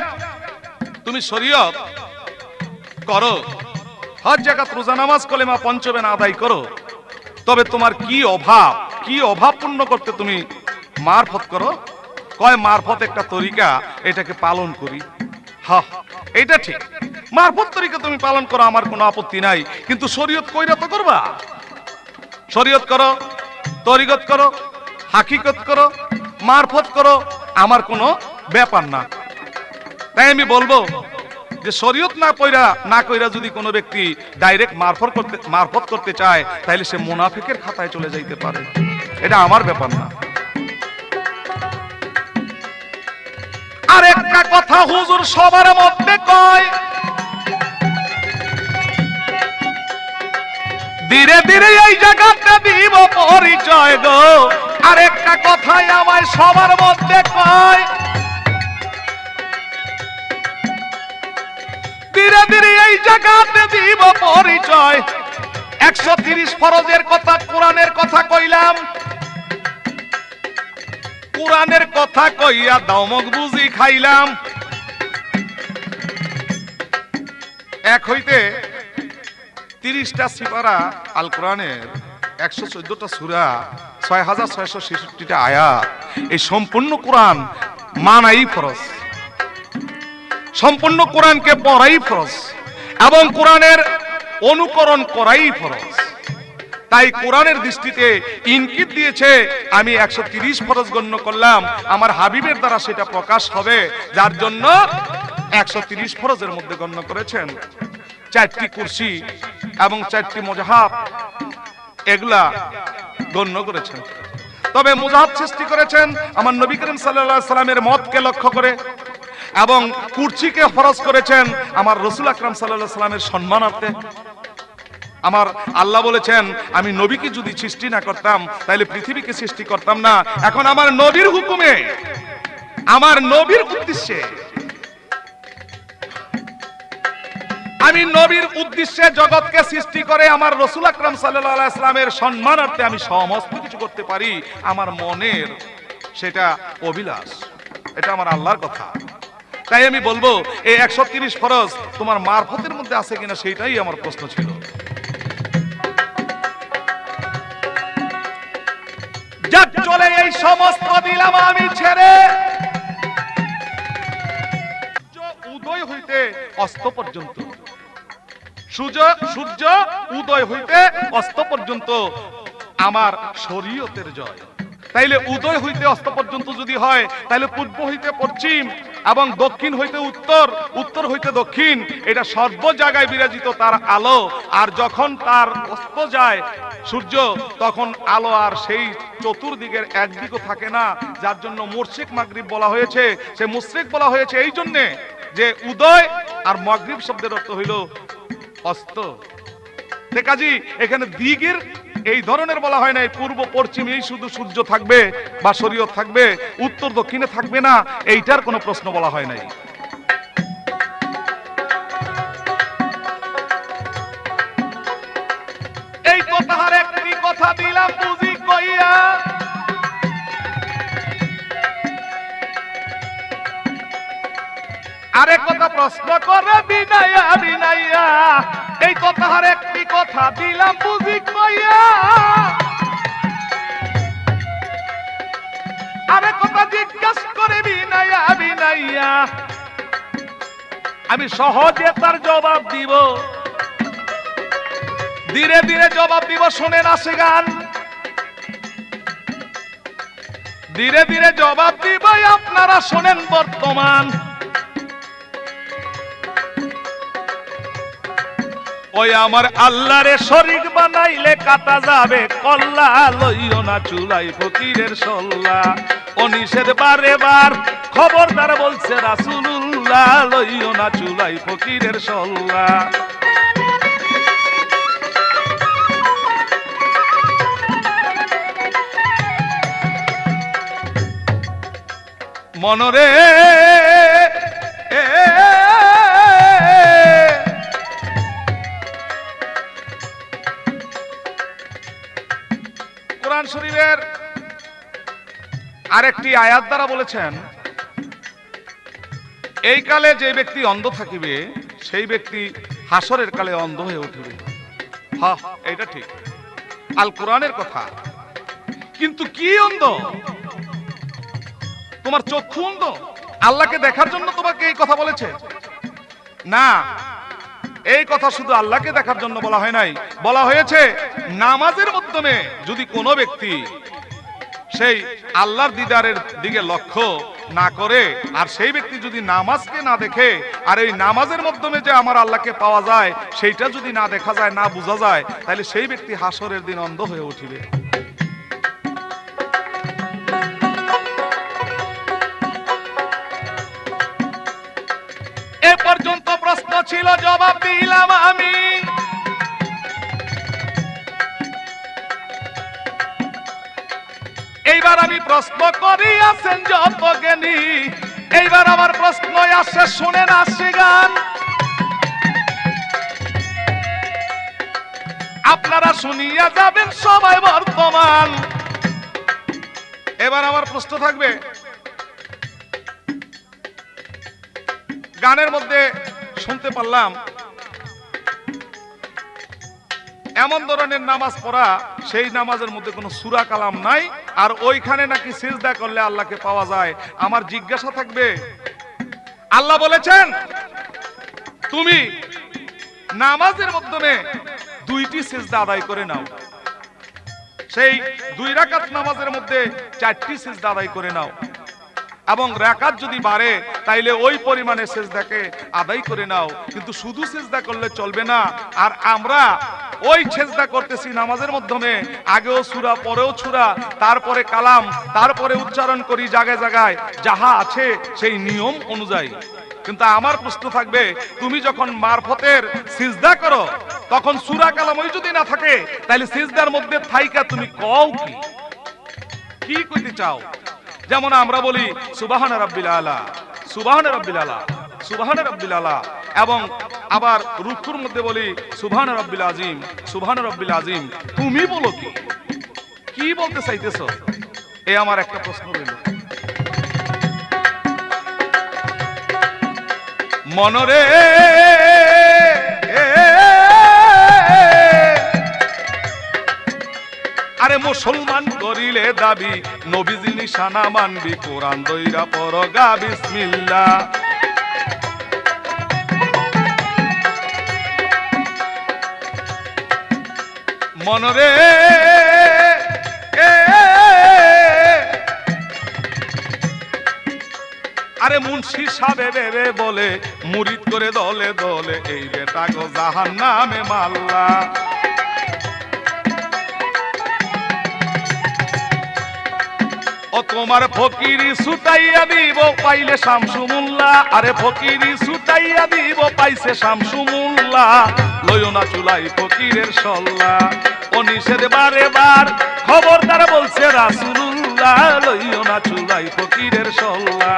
তুমি শরীয়ত করো, হজ যাকাত রোজা নামাজ কলেমা পঞ্চবেন আদায় করো, তবে তোমার কি অভাব পূর্ণ করতে তুমি মারফত করো। কয় মারফত একটা তরিকা, এটাকে পালন করি। হ্যাঁ এটা ঠিক, মারফত তরিকা তুমি পালন করো, আমার কোনো আপত্তি নাই, কিন্তু শরীয়ত কইরা তো করবা। শরীয়ত করো, তরিকত করো, হাকিকত করো, মারফত করো, আমার কোনো ব্যাপার না। তাই আমি বলবো যে শরীয়ত না কইরা যদি কোনো ব্যক্তি ডাইরেক্ট মারফত করতে চায়, তাহলে সে মুনাফিকের খাতায় চলে যাইতে পারে, এটা আমার ব্যাপার না। আর একটা কথা হুজুর সবার মধ্যে কয়, ধীরে ধীরে এই জায়গাতে দিব পরিচয় গো। আর একটা কথাই আমায় সবার মধ্যে কয়, ধীরে ধীরে এই জায়গাতে দিব পরিচয়। 130 ফরজের কথা, কোরআনের কথা কইলাম, কোরআনের কথা কইয়া দমক বুঝি খাইলাম। এক হইতে 30টা সিপারা আল কোরআনের, 114টা সূরা, 6666টা আয়াত, এই সম্পূর্ণ কোরআন মানাই ফরজ, সম্পূর্ণ কোরআনকে পড়াই ফরজ, এবং কোরআনের অনুকরণ করাই ফরজ। তাই কোরআনের দৃষ্টিতে ইঙ্গিত দিয়েছে আমি 130 ফরজ গণ্য করলাম, আমার হাবিবের দ্বারা সেটা প্রকাশ হবে, যার জন্য 130 ফরজের মধ্যে গণ্য করেছেন 4টি কুরসি এবং 4টি মুজাহাব, এগুলা গণ্য করেছেন। তবে মুজাহাব সৃষ্টি করেছেন আমার নবী করিম সাল্লাল্লাহু আলাইহি সাল্লামের মতকে লক্ষ্য করে, এবং কুরসিকে ফরজ করেছেন আমার রাসূল আকরাম সাল্লাল্লাহু আলাইহি সাল্লামের সম্মানার্থে। আমার আল্লাহ বলেছেন আমি নবীকে যদি সৃষ্টি না করতাম তাহলে পৃথিবীকে সৃষ্টি করতাম না। এখন আমার নবীর হুকুমে, আমার নবীর উদ্দেশ্যে, আমি নবীর উদ্দেশ্যে জগৎকে সৃষ্টি করে আমার রাসূল আকরাম সাল্লাল্লাহু আলাইহি সাল্লামের সম্মানার্থে আমি সমস্ত কিছু করতে পারি, আমার মনের সেটা অভিলাষ, এটা আমার আল্লাহর কথা। তাই আমি বলবো এই 130 ফরজ তোমার মারফতের মধ্যে আছে কিনা সেটাই আমার প্রশ্ন ছিল। যাক চলে এই সমস্ত দিলাম আমি ছেড়ে, উদয় হইতে অস্ত পর্যন্ত, সূর্য উদয় হইতে অস্ত পর্যন্ত আমার শরীয়তের জয়। তাইলে উদয় হইতে অস্ত পর্যন্ত যদি হয় তাহলে পূর্ব হইতে পশ্চিম এবং দক্ষিণ হইতে উত্তর, উত্তর হইতে দক্ষিণ, এটা সর্ব জায়গায় বিরাজিত তার আলো। আর যখন তার অস্ত যায় সূর্য, তখন আলো আর সেই চতুর্দিকের একদিকও থাকে না, যার জন্য মুশরিক মাগরিব বলা হয়েছে। সে মুশরিক বলা হয়েছে এই জন্যে যে উদয় আর মাগরিব শব্দের অর্থ হইল অস্ত। কাজী এখানে দিকের এই ধরনের বলা হয় নাই পূর্ব পশ্চিমেই শুধু সূর্য থাকবে বা শরীয়ত থাকবে, উত্তর দক্ষিণে থাকবে না, এইটার কোনো প্রশ্ন বলা হয় নাই। এই কথার একটি কথা দিলাম বুঝি কইয়া, আরে কথা প্রশ্ন করে বিনাইয়া বিনাইয়া, এই কথার একটি কথা দিলাম বুঝি কইয়া, আরে কথা জিজ্ঞাস করে বিনাইয়া বিনাইয়া, আমি সহজে তার জবাব দিব, ধীরে ধীরে জবাব দিব। শোনেন আসে গান, ধীরে ধীরে জবাব দিব, আপনারা শোনেন বর্তমান। ওই আমার আল্লাহরে শরীক বানাইলে কাটা যাবে কল্লা, লইও না চুলাই ফকিরের সল্লা, ও নিষেধ বারে বার খবরদার বলছে রাসূলুল্লাহ, লইও না চুলাই ফকিরের সল্লা। মনরে কোরআন শরীফের আরেকটি আয়াত দ্বারা বলেছেন এই কালে যে ব্যক্তি অন্ধ থাকিবে সেই ব্যক্তি হাসরের কালে অন্ধ হয়ে উঠিবে। হ্যাঁ, এটা ঠিক, আল কোরআনের কথা। কিন্তু কি অন্ধ? তোমার চক্ষু অন্ধ? আল্লাহকে দেখার জন্য তোমাকে এই কথা বলেছে? না, এই কথা শুধু আল্লাহকে দেখার জন্য বলা হয় নাই, বলা হয়েছে নামাজের মাধ্যমে যদি কোনো ব্যক্তি সেই আল্লাহর দিদারের দিকে লক্ষ্য না করে, আর সেই ব্যক্তি যদি নামাজকে না দেখে, আর এই নামাজের মাধ্যমে যে আমার আল্লাহকে পাওয়া যায় সেইটা যদি না দেখা যায়, না বোঝা যায়, তাহলে সেই ব্যক্তি হাসরের দিন অন্ধ হয়ে উঠিবে। এ পর্যন্ত প্রশ্ন ছিল, জবাব দিলাম আমি। এইবার আমি প্রশ্ন করি, আছেন যত জ্ঞানী, এইবার আমার প্রশ্ন আসে, শুনেন আসি গান। আপনারা শুনিয়া যাবেন সবাই বর্তমান। এবার আমার প্রশ্ন থাকবে, গানের মধ্যে শুনতে পারলাম এমন ধরনের নামাজ পড়া, সেই নামাজের মধ্যে কোনো সূরা কালাম নাই, আর ওইখানে নাকি সিজদা করলে আল্লাহকে পাওয়া যায়। আমার জিজ্ঞাসা থাকবে, আল্লাহ বলেছেন তুমি নামাজের মাধ্যমে 2টি সিজদা আদায় করে নাও, সেই 2 রাকাত নামাজের মধ্যে 4টি সিজদা আদায় করে নাও, এবং রাকাত যদি বাড়ে তাইলে ওই পরিমাণে সিজদাকে আদায় করে নাও। কিন্তু শুধু সিজদা করলে চলবে না। আর আমরা ওই সিজদা করতেছি নামাজের মাধ্যমে, আগেও সূরা, পরেও সূরা, তারপরে কালাম, তারপরে উচ্চারণ করি জায়গায় জায়গায় যাহা আছে সেই নিয়ম অনুযায়ী। কিন্তু আমার প্রশ্ন থাকবে, তুমি যখন মারফতের সিজদা করো তখন সূরা কালাম ওই যদি না থাকে তাহলে সিজদার মধ্যে থাইকা তুমি কও কি কইতে চাও? যেমন আমরা বলি সুবহানা রাব্বিল আলা, সুবহানা রাব্বিল আলা, সুবহানা রাব্বিল আলা, এবং আবার রুকুর মধ্যে বলি সুবহানা রাব্বিল আযীম, সুবহানা রাব্বিল আযীম। তুমি বলো কি বলতে চাইতেছো? এই আমার একটা প্রশ্ন রইল মনরে। আরে মুসলমান করিলে দাবি, নবীজি নিশানা মানবি, কোরআন দইরা পড় গা বিসমিল্লাহ। মনরে আরে মুন্সি সাহেব বলে মুরিদ করে দলে দলে, এই বেটা গো জাহান্নামে মাল্লা। ও তোমার ফকিরি ছুটাইয়া দিব পাইলে শামসু মোল্লা, আরে ফকিরি ছুটাইয়া দিব পাইছে শামসু মোল্লা। লইও না চুলাই ফকিরের সল্লা, ও নিষেধ বারে বার খবরদার বলছে রাসূলুল্লাহ। লইও না চুলাই ফকিরের সল্লা।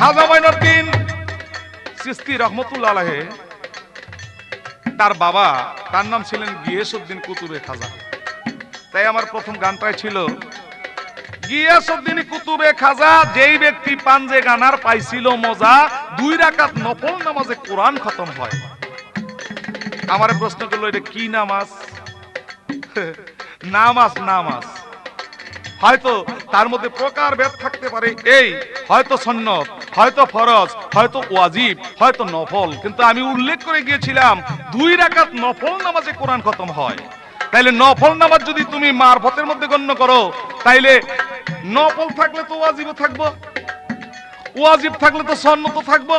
খাজা মাইনুদ্দিন চিশতি রাহমাতুল্লাহ আলাইহি, তার বাবা, তার নাম ছিলেন গিয়াসউদ্দিন কুতুবে খাজা। তাই আমার প্রথম গানটাই ছিল গিয়াসউদ্দিন কুতুবে খাজা, যেই ব্যক্তি পাঞ্জে গানার পাইছিল মজা, 2 রাকাত নফল নামাজে কোরআন খতম হয়। আমার প্রশ্ন করলো, এটা কি নামাজ? নামাজ নামাজ হয়তো তার মধ্যে প্রকার ভেদ থাকতে পারে, এই হয়তো সুন্নত, হয়তো ফরজ, হয়তো ওয়াজিব, হয়তো নফল। কিন্তু আমি উল্লেখ করে গিয়েছিলাম 2 রাকাত নফল নামাজে কোরআন খতম হয়। তাইলে নফল নামাজ যদি তুমি মারফতের মধ্যে গণ্য করো, তাইলে নফল থাকলে তো ওয়াজিবও থাকবো, ওয়াজিব থাকলে তো সুন্নতও থাকবো,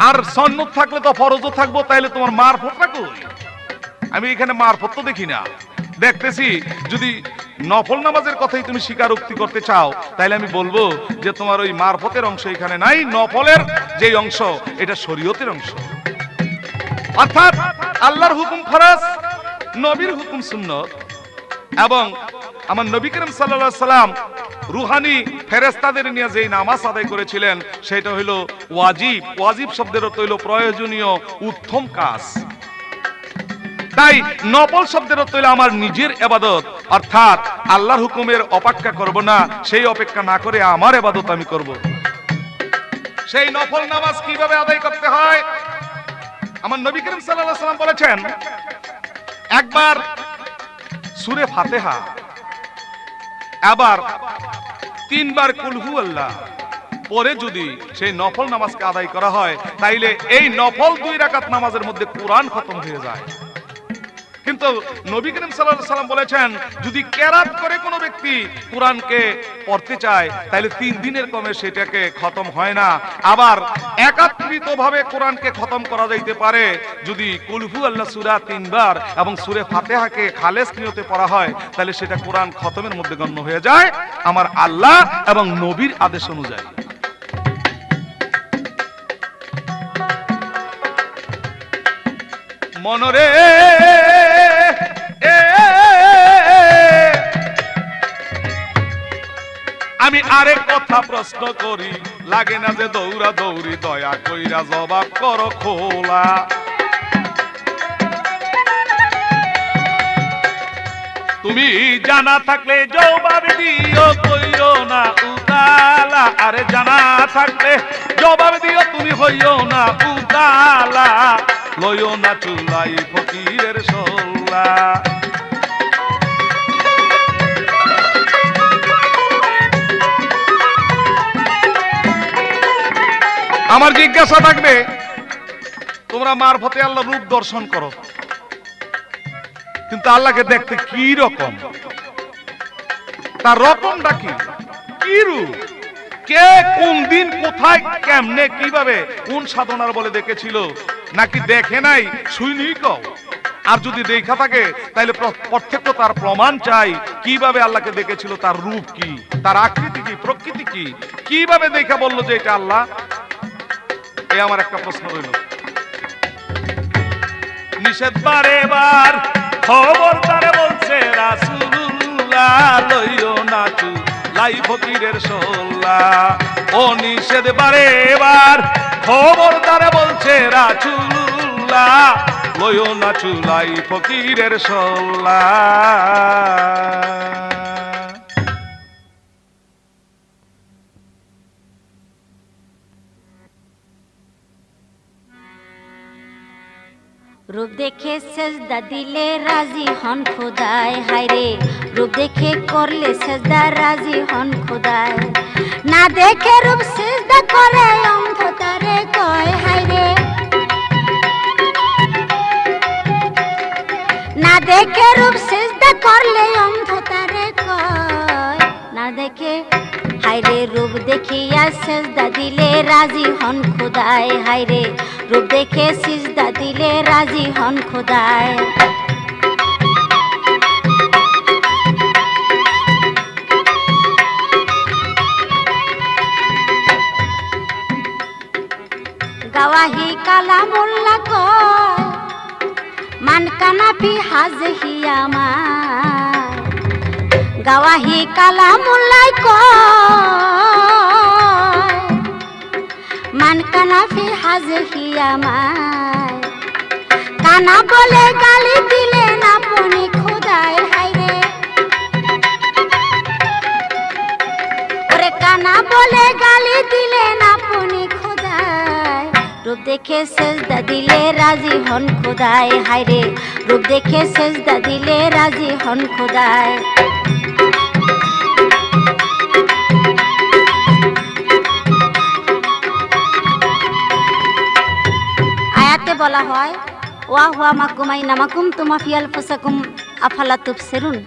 আর সুন্নত থাকলে তো ফরজও থাকবো। তাইলে তোমার মারফতটা কই? আমি এখানে মারফত তো দেখি না। দেখতেছি যদি নফল নামাজের কথাই তুমি স্বীকারোক্তি করতে চাও, তাইলে আমি বলবো যে তোমার ওই মারফতের অংশ এখানে নাই। নফলের যে অংশ এটা শরীয়তের অংশ, অর্থাৎ আল্লাহর হুকুম ফরজ, নবীর হুকুম সুন্নত। এবং আমার নবী করিম সাল্লাল্লাহু আলাইহি সাল্লাম রুহানি ফেরেশতাদের নিয়ে যেই নামাজ আদায় করেছিলেন সেটা হলো ওয়াজিব। ওয়াজিব শব্দের অর্থ হলো প্রয়োজনীয়, উত্তম কাজ। তাই নফল শব্দের অর্থ হলো আমার নিজের ইবাদত, অর্থাৎ আল্লাহর হুকুমের অপেক্ষা করব না, সেই অপেক্ষা না করে আমার ইবাদত আমি করব। সেই নফল নামাজ কিভাবে আদায় করতে হয়? আমার নবী করিম সাল্লাল্লাহু আলাইহি সাল্লাম বলেছেন, একবার সূরা ফাতিহা, আবার 3 বার কুল হুয়াল্লাহ পরে যদি সেই নফল নামাজকে আদায় করা হয়, তাইলে এই নফল 2 রাকাত নামাজের মধ্যে কোরআন খতম হয়ে যায়। কিন্তু নবী করিম সাল্লাল্লাহু আলাইহি সাল্লাম বলেছেন, যদি কেরাত করে কোনো ব্যক্তি কোরআনকে পড়তে চায় তাহলে 3 দিনের কমে সেটাকে খতম হয় না। আবার একাত্রিতভাবে কোরআনকে খতম করা যাইতে পারে যদি কুল হুয়াল্লাহ সূরা 3 বার এবং সূরা ফাতিহাকে খালেস নিয়তে পড়া হয়, তাহলে সেটা কোরআন খতমের মধ্যে গণ্য হয়ে যায় আমার আল্লাহ এবং নবীর আদেশ অনুযায়ী। মনরে আমি আরেক কথা প্রশ্ন করি, লাগে না যে দৌড়া দৌড়ি, দয়া কইরা জবাব করো খোলা। তুমি জানা থাকলে জবাব দিও, কইও না উতালা। আরে জানা থাকলে জবাব দিও, তুমি হইও না উতালা। লইও না চুলাই ফকিরের সল্লা। আমার জিজ্ঞাসা থাকবে, তোমরা মারফতে আল্লাহ রূপ দর্শন করো, কিন্তু আল্লাহকে দেখতে কি রকম, তার রকমটা কি, কি রূপ, কে কোন দিন কোথায় কেমনে কিভাবে কোন সাধনার বলে দেখেছিল, নাকি দেখে নাই শুইনি কও। আর যদি দেখা থাকে তাহলে প্রত্যক্ষ তার প্রমাণ চাই, কিভাবে আল্লাহকে দেখেছিল, তার রূপ কি, তার আকৃতি কি, প্রকৃতি কি, কিভাবে দেখা বললো যে এটা আল্লাহ। এই আমার একটা প্রশ্ন রইল। নিষেধ বারে বার খবর তারে বলছে রাসূলুল্লাহ, লইও না চুলাই ফকিরের সোল্লা। ও নিষেধ বারে বার খবর তারে বলছে রাসূলুল্লাহ, লইও না চুলাই ফকিরের সোল্লা। রূপ দেখে সেজদা দিলে রাজি হন খোদায়, হায়রে রূপ দেখে করলে সেজদা রাজি হন খোদায়। না দেখে রূপ সেজদা করে অন্ধ তারে কয়, হায়রে না দেখে রূপ সেজদা করলে অন্ধ তারে কয়। না দেখে হায়রে রূপ দেখিয়া সেজদা দিলে রাজি হন খোদায়, হায়রে রূপ দেখে সিজদা দিলে রাজি হন খোদায়। গাওয়াহি কালামুল্লাহ কয়, মান কানা ফি হাযহি আমার। গাওয়াহি কালামুল্লাহ কয়, মান কানা ফি হাযহি আমার। কানা বলে গালি দিলেন আপনি খোদায়, হায়রে ওরে কানা বলে গালি দিলেন আপনি খোদায়। রূপ দেখে সেজদা দিলে রাজি হন খোদায়, হায়রে রূপ দেখে সেজদা দিলে রাজি হন খোদায়। আয়াতে বলা হয়, ওয়া হুয়া মাকুম আইনামা কুনতুম ফি আনফুসিকুম আফালা তুবসিরুন।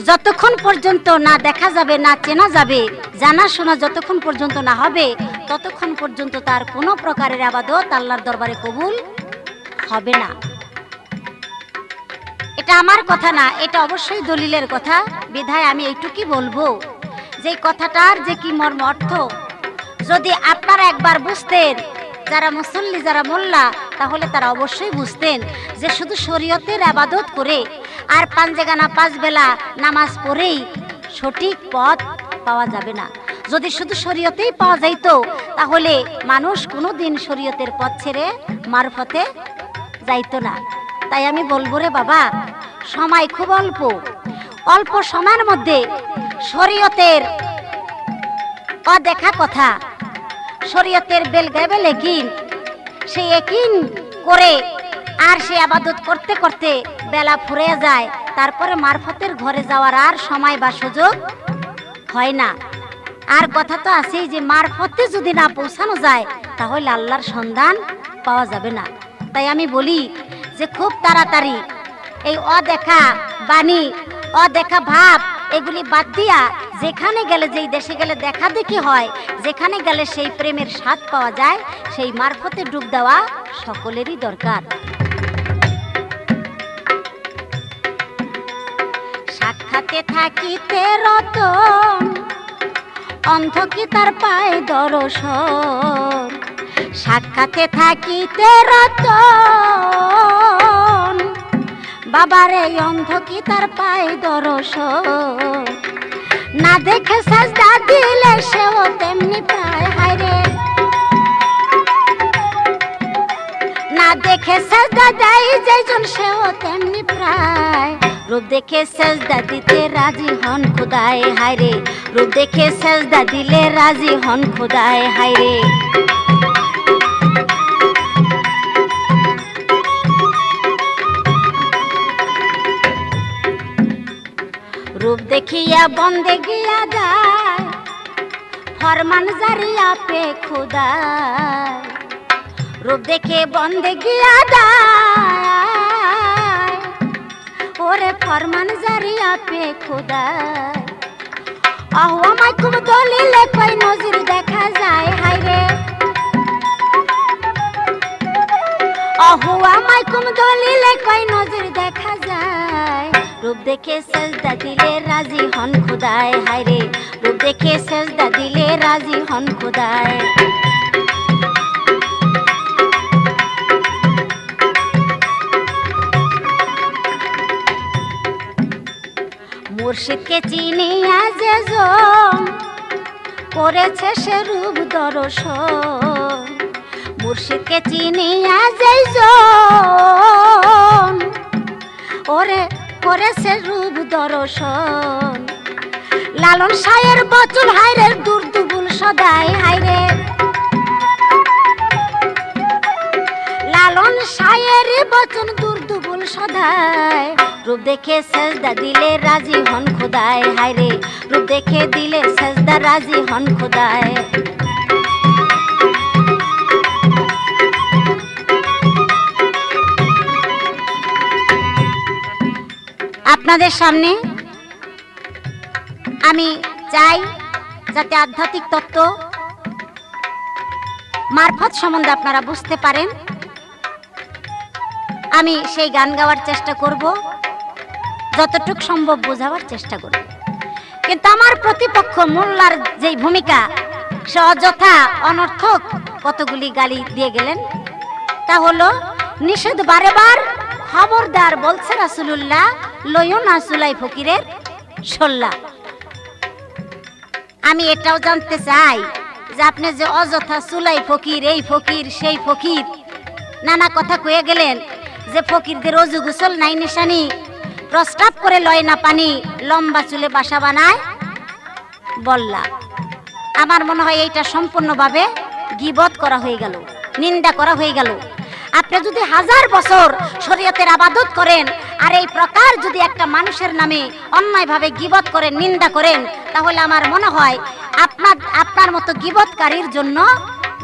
যতক্ষণ পর্যন্ত না দেখা যাবে, না চেনা যাবে, জানা শোনা যতক্ষণ পর্যন্ত না হবে, ততক্ষণ পর্যন্ত তার কোনো প্রকারের ইবাদত আল্লাহর দরবারে কবুল হবে না। এটা আমার কথা না, এটা অবশ্যই দলিলের কথা। বিধায় আমি এইটুকুই বলবো যে কথাটার যে কি মর্ম অর্থ, যদি আপনারা একবার বুঝতেন, যারা মুসল্লি যারা মোল্লা, তাহলে তারা অবশ্যই বুঝতেন যে শুধু শরীয়তের ইবাদত করে আর পাঞ্জেগানা পাঁচ বেলা নামাজ পড়েই সঠিক পথ পাওয়া যাবে না। যদি শুধু শরীয়তেই পাওয়া যাইতো তাহলে মানুষ কোনোদিন শরীয়তের পথ ছেড়ে মারফতে যাইতো না। তাই আমি বলবো রে বাবা, সময় খুব অল্প, অল্প সময়ের মধ্যে শরীয়তের অদেখা কথা, শরীয়তের বেলগাবে লেকিন সেই একিন করে আর সে আবাদত করতে করতে বেলা ফুরে যায়, তারপরে মারফতের ঘরে যাওয়ার আর সময় বা সুযোগ হয় না। আর কথা তো আছেই যে মারফতে যদি না পৌঁছানো যায় তাহলে আল্লাহর সন্ধান পাওয়া যাবে না। তাই আমি বলি যে খুব তাড়াতাড়ি এই অদেখা বাণী, অদেখা ভাব এগুলি বাদ দিয়া যেখানে গেলে, যেই দেশে গেলে দেখা দেখি হয়, যেখানে গেলে সেই প্রেমের স্বাদ পাওয়া যায়, সেই মারফতে ডুব দেওয়া সকলেরই দরকার। সাক্ষাতে থাকিতে রতন, অন্ধ কি তার পায় দর্শন। সাক্ষাতে থাকিতে রতন, বাবারে অন্ধ কি তার পায় দর্শন। না দেখে সাজদা দিলে সেও তেমনি পায়, হায়রে না দেখে সাজদা দেয় যেজন সেও তেমনি প্রায়। রূপ দেখে সাজদা দিতে রাজি হন খোদায়, হায়রে রূপ দেখে সাজদা দিলে রাজি হন খোদায়, হায়রে। রূপ দেখিয়া বন্দেগি আদায়, ফরমান জারি আপে খোদায়। রূপ দেখে বন্দেগি আদায়, ওরে ফরমান জারিয়া পে খোদা। আহু আমায় কুম দলিলে কই নজির দেখা যায়, হায়রে আহু আমায় কুম দলিলে কই নজির দেখা যায়। রূপ দেখে সেজদা দিলে রাজি হন খোদায়, হায়রে রূপ দেখে সেজদা দিলে রাজি হন খোদায়। মুর্শিদকে চিনিয়া যে জন করেছে সে রূপ দর্শন, মুর্শিদকে চিনিয়া যে জন ওরে করেছে রূপ দর্শন। লালন শাহের বচন হায়রে দুর্দুবুল সদাই, হায়রে লালন শাহের বচন দুর্দুবুল সদাই। রূপ দেখে সেজদা দিলে রাজি হন খোদায়, হায়রে রূপ দেখে দিলে সেজদা রাজি হন খোদায়। আপনাদের সামনে আমি চাই যাতে আধ্যাত্মিক তত্ত্ব মারফত সম্বন্ধে আপনারা বুঝতে পারেন, আমি সেই গান গাওয়ার চেষ্টা করব, যতটুকু সম্ভব বোঝাবার চেষ্টা করব। কিন্তু আমার প্রতিপক্ষ মোল্লার যেই ভূমিকা, সে অযথা অনর্থক কতগুলি গালি দিয়ে গেলেন। তা হলো নিষেধ বারে বার, খবরদার বলছে রাসূলুল্লাহ, লইও না সুলাই ফকিরের সল্লা। আমি এটাও জানতে চাই যে আপনি যে অযথা সুলাই ফকির, এই ফকির সেই ফকির নানা কথা কয়ে গেলেন, যে ফকিরদের অজু গোসল নাই নিশানি, প্রস্তাব করে লয় না পানি, লম্বা চুলে বাসা বানায় বললা। আমার মনে হয় এইটা সম্পূর্ণভাবে গীবত করা হয়ে গেল, নিন্দা করা হয়ে গেল। আপনি যদি 1000 বছর শরীয়তের ইবাদত করেন আর এই প্রকার যদি একটা মানুষের নামে অন্যায়ভাবে গীবত করেন, নিন্দা করেন, তাহলে আমার মনে হয় আপনার মতো গীবতকারীর জন্য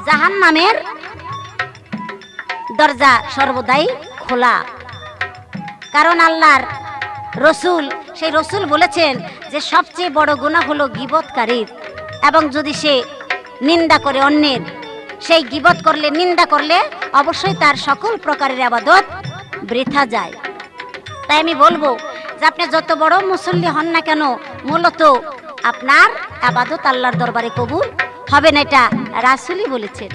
জাহান্নামের দরজা সর্বদাই খোলা। কারণ আল্লাহর রসুল, সেই রসুল বলেছেন যে সবচেয়ে বড় গুনাহ হলো গীবতকারীর, এবং যদি সে নিন্দা করে অন্যের, সেই গীবত করলে, নিন্দা করলে অবশ্যই তার সকল প্রকারের ইবাদত বৃথা যায়। তাই আমি বলবো যে আপনি যত বড় মুসল্লি হন না কেন, মূলত আপনার ইবাদত আল্লাহর দরবারে কবুল হবে না, এটা রাসূলই বলেছেন।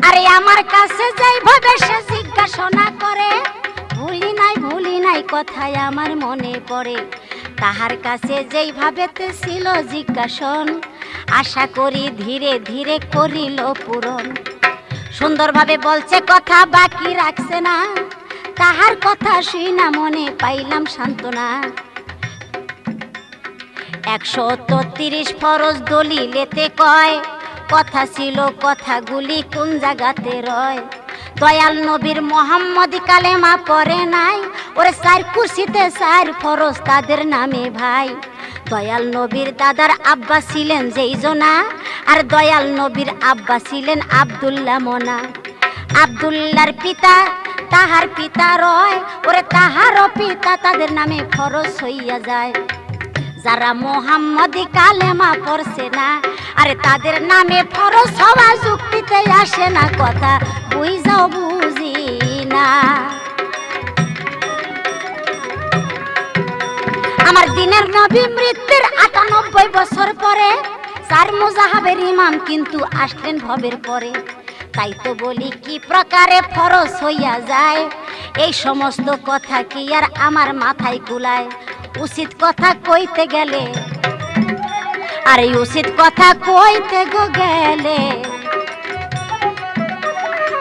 আরে আমার কাছে যেইভাবে সে জিজ্ঞাসা করে, ভুলি নাই কথাই আমার মনে পড়ে, তাহার কাছে যেইভাবে ছিল জিজ্ঞাসন, আশা করি ধীরে ধীরে করিল পূরণ। সুন্দরভাবে বলছে কথা, বাকি রাখছে না, তাহার কথা শুই না মনে পাইলাম সান্ত্বনা। 133 ফরজ দলিলেতে কয়, কথা ছিল কথাগুলি কোন জায়গাতে রয়। দয়াল নবীর মোহাম্মদ কালেমা পড়ে নাই, ওরে 4 কুরসিতে 4 ফরজ তাদের নামে ভাই। দয়াল নবীর দাদার আব্বা ছিলেন যেই জনা, আর দয়াল নবীর আব্বা ছিলেন আব্দুল্লাহ মোনা। আব্দুল্লাহর পিতা তাহার পিতা রয়, ওরে তাহারও পিতা তাদের নামে ফরজ হইয়া যায়। যারা মোহাম্মদি কালেমা পড়ছে না, আরে তাদের নামে ফরজ হওয়া যুক্তিতে আসে না, কথা বুঝাও বুঝি না। আমার দিনের নবী মৃত্যুর 98 বছর পরে, 4 মুজাহাবের ইমাম কিন্তু আসলেন ভবের পরে। তাই তো বলি কি প্রকারে ফরজ হইয়া যায়, এই সমস্ত কথা কি আর আমার মাথায় কুলায়। উচিত কথা কইতে গেলে, আরে উচিত কথা কইতে গেলে,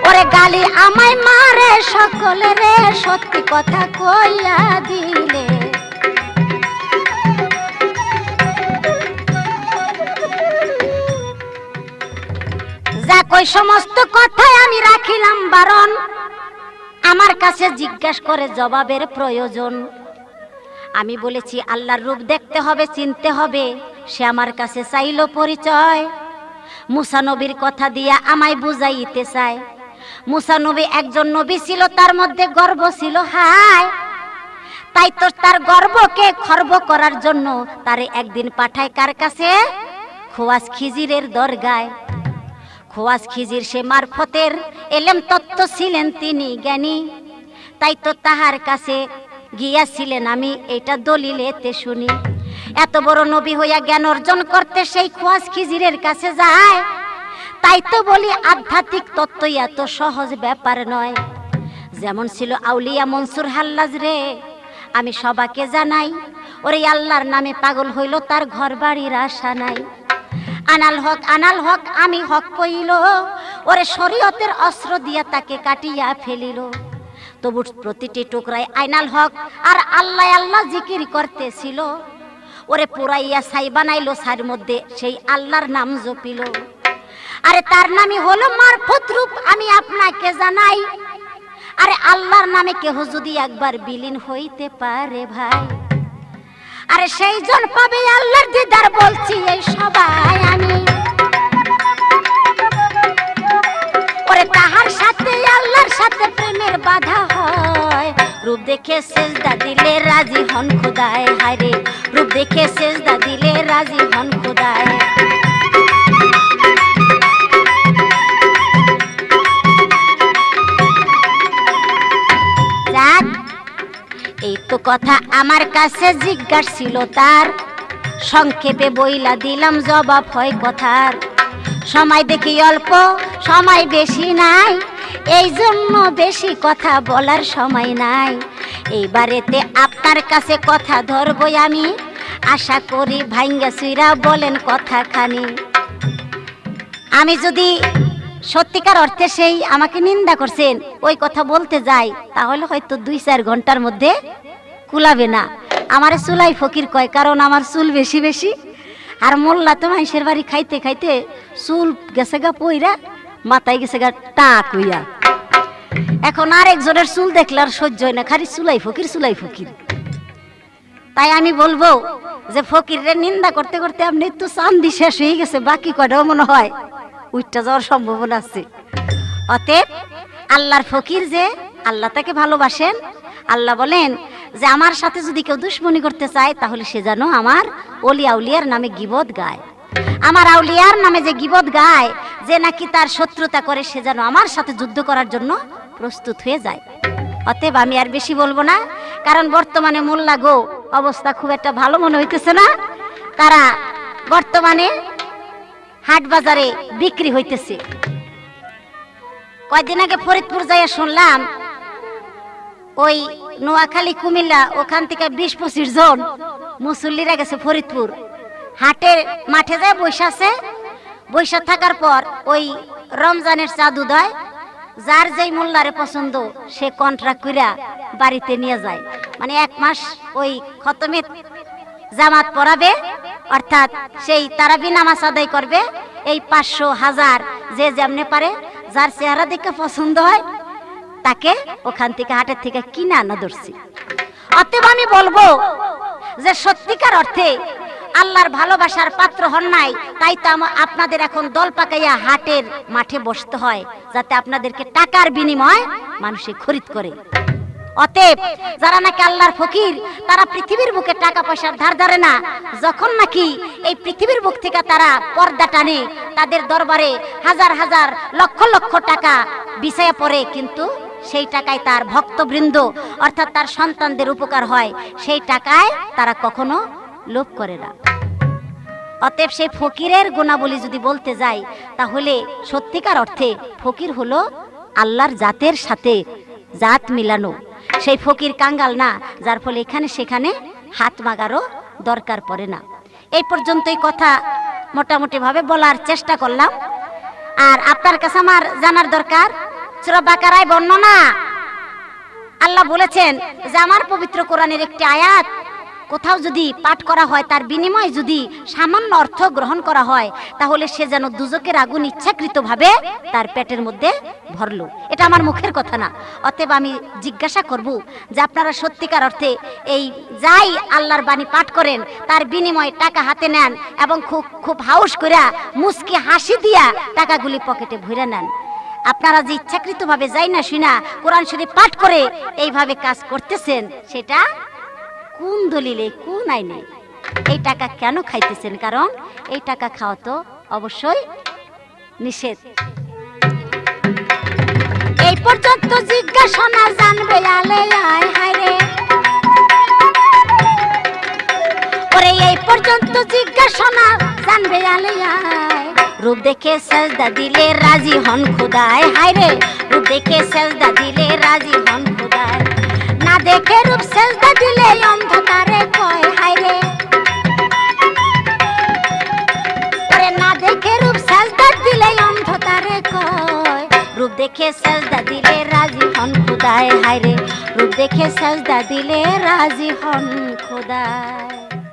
ওরে গালি আমায় মারে সকলে রে, সত্যি কথা কইয়া দিলে। যা কই সমস্ত কথাই আমি রাখিলাম বারণ, আমার কাছে জিজ্ঞাসা করে জবাবের প্রয়োজন। আমি বলেছি আল্লাহর রূপ দেখতে হবে, চিনতে হবে, সে আমার কাছে চাইলো পরিচয়। মুসা নবীর কথা দিয়া আমায় বুঝাইতে চায়। মুসা নবী একজন নবী ছিল, তার মধ্যে গর্ব ছিল হায়। তাই তো তার গর্বকে খর্ব করার জন্য তারে একদিন পাঠায় কার কাছে? খোয়াজ খিজিরের দরগায়। খোয়াজ খিজির সে মারফতের এলেম তত্ত্ব ছিলেন তিনি জ্ঞানী। তাই তো তাহার কাছে গিয়াছিলেন, আমি এটা দলিলেতে শুনি। এত বড় নবী হইয়া জ্ঞান অর্জন করতে সেই খোয়াজ খিজিরের কাছে যায়। তাই তো বলি আধ্যাত্মিক তত্ত্ব এত সহজ ব্যাপার নয়। যেমন ছিল আউলিয়া মনসুর হাল্লাজ রে, আমি সবাকে জানাই, ওরে আল্লাহর নামে পাগল হইল, তার ঘর বাড়ির আশা নাই। আনাল হক আমি হক কইল, ওরে শরীয়তের অস্ত্র দিয়া তাকে কাটিয়া ফেলিল। তবু প্রতিটি টুকরায় আইনাল হক আর আল্লাহ আল্লাহ জিকির করতেছিল। ওরে পুরাইয়া ছাই বানাইলো, ছাইর মধ্যে সেই আল্লাহর নাম জপিল। আরে তার নামই হলো মারফত রূপ, আমি আপনাকে জানাই। আরে আল্লাহর নামে কেহ যদি একবার বিলীন হইতে পারে ভাই, আরে সেই জন পাবে আল্লাহর দিদার, বলছি এই সবাই আমি। ওরে তাহার সাথে আল্লাহর সাথে প্রেমের বাধা হয়, রূপ দেখে সেজদা দিলে রাজি হন খোদায়। হায় রে, রূপ দেখে সেজদা দিলে রাজি হন খোদায়। এই তো কথা আমার কাছে জিজ্ঞাসা ছিল তার, সংক্ষেপে বইলা দিলাম জবাব হয় কথার। সময় দেখি অল্প, সময় বেশি নাই, এই জন্য বেশি কথা বলার সময় নাই। এইবারেতে আপনার কাছে কথা ধরবো আমি, আশা করি ভাঙ্গা সুইরা বলেন কথা খানি। আমি যদি সত্যিকার অর্থে সেই আমাকে নিন্দা করছেন ওই কথা বলতে যাই, তাহলে হয়তো 2-4 ঘন্টার মধ্যে কুলাবে না। আমারে চুলাই ফকির কয়, কারণ আমার চুল বেশি বেশি। আর মোল্লা তো মানুষের বাড়ি খাইতে খাইতে চুল গেছে গা পইরা, মাথায় গেছে গা টাক হইয়া। এখন আরেকজনের চুল দেখলে আর সহ্য হয় না, খালি চুলাই ফকির চুলাই ফকির। তাই আমি বলবো যে ফকিরে নিন্দা করতে করতে আপনি একটু চান্দি শেষ হয়ে গেছে, বাকি কয়টাও মনে হয় উইটা যাওয়ার সম্ভাবনা আছে। অতএব আল্লাহর ফকির যে, আল্লাহ তাকে ভালোবাসেন। আল্লাহ বলেন যে আমার সাথে যদি কেউ দুশ্মনী করতে চায়, তাহলে সে যেন আমার ওলি আউলিয়ার নামে গীবত গায়। আমার আউলিয়ার নামে যে গীবত গায়, যে নাকি তার শত্রুতা করে, সে যেন আমার সাথে যুদ্ধ করার জন্য প্রস্তুত হয়ে যায়। অতএব আমি আর বেশি বলবো না, কারণ বর্তমানে মোল্লা গো অবস্থা খুব একটা ভালো মনে হইতেছে না। তারা বর্তমানে হাট বাজারে বিক্রি হইতেছে। কয়েকদিন আগে ফরিদপুর যাইয়া শুনলাম, ওই নোয়াখালী কুমিল্লা ওখান থেকে 20-25 জন মুসল্লিরা গেছে ফরিদপুর হাটের মাঠে যায় বৈশা আছে। বৈশা থাকার পর ওই রমজানের চাঁদ উদয়, যার যেই মোল্লারে পছন্দ সে কন্ট্রাক্ট কইরা বাড়িতে নিয়ে যায়। মানে 1 মাস ওই খতমে জামাত পড়াবে, অর্থাৎ সেই তারাবি নামাজ আদায় করবে। এই 500-1000 যে যেমনে পারে, যার চেহারা দেখে পছন্দ হয় তাকে ওখান থেকে হাটের থেকে কিনে আনা ধরছি। অতএব আমি বলবো যে সত্যিকার অর্থে আল্লাহর ভালোবাসার পাত্র হন নাই, তাই তো আপনাদের এখন দল পাকাইয়া হাটের মাঠে বসতে হয়, যাতে আপনাদেরকে টাকার বিনিময়ে মানুষে খরিদ করে। অতএব যারা নাকি আল্লাহর ফকির, তারা পৃথিবীর বুকে টাকা পয়সার ধার ধারে না। যখন নাকি এই পৃথিবীর বুক থেকে তারা পর্দা টানে, তাদের দরবারে হাজার হাজার লক্ষ লক্ষ টাকা বিছায়া পড়ে, কিন্তু সেই টাকায় তার ভক্তবৃন্দ অর্থাৎ তার সন্তানদের উপকার হয়, সেই টাকায় তারা কখনো লোভ করে না। অতএব সেই ফকিরের গুণাবলী যদি বলতে যাই, তাহলে সত্যিকার অর্থে ফকির হলো আল্লাহর জাতের সাথে জাত মিলানো। সেই ফকির কাঙ্গাল না, যার ফলে এখানে সেখানে হাত মাগারও দরকার পড়ে না। এই পর্যন্তই কথা মোটামুটি ভাবে বলার চেষ্টা করলাম। আর আপনার কাছে আমার জানার দরকার, সূরা বাকারায় বর্ণনা আল্লাহ বলেছেন যে আমার পবিত্র কোরআনের একটি আয়াত কোথাও যদি পাঠ করা হয়, তার বিনিময়ে যদি সামান্য অর্থ গ্রহণ করা হয়, তাহলে সে যেন দুজকের আগুন ইচ্ছাকৃতভাবে তার পেটের মধ্যে ভরলো। এটা আমার মুখের কথা না। অতএব আমি জিজ্ঞাসা করব যে আপনারা সত্যিকার অর্থে এই যাই আল্লাহর বাণী পাঠ করেন তার বিনিময়ে টাকা হাতে নেন এবং খুব খুব হাউস করে মুস্কি হাসি দিয়া টাকাগুলি পকেটে ভরে নেন। আপনারা যে ইচ্ছাকৃতভাবে যাই না শুনা কোরআন শরীফ পাঠ করে এইভাবে কাজ করতেছেন, সেটা কোন দলিলে কোন আইনে এই টাকা কেন খাইতেছেন? কারণ এই টাকা খাওয়া তো অবশ্যই নিষেধ। এই পর্যন্ত জিজ্ঞাসা না জানবে আলে আয় হায়রে, ওরে এই পর্যন্ত জিজ্ঞাসা না জানবে আলে আয়। রূপ দেখে সাজদা দিলে রাজি হন খোদায়, হায়রে রূপ দেখে সাজদা দিলে রাজি হন খোদায়। না দেখে রূপ সাজদা দিলে অন্ধকারে কয় হায়রে, ওরে না দেখে রূপ সাজদা দিলে অন্ধকারে কয়। রূপ দেখে সাজদা দিলে রাজি হন খোদায়, হায়রে রূপ দেখে সাজদা দিলে রাজি হন খোদায়।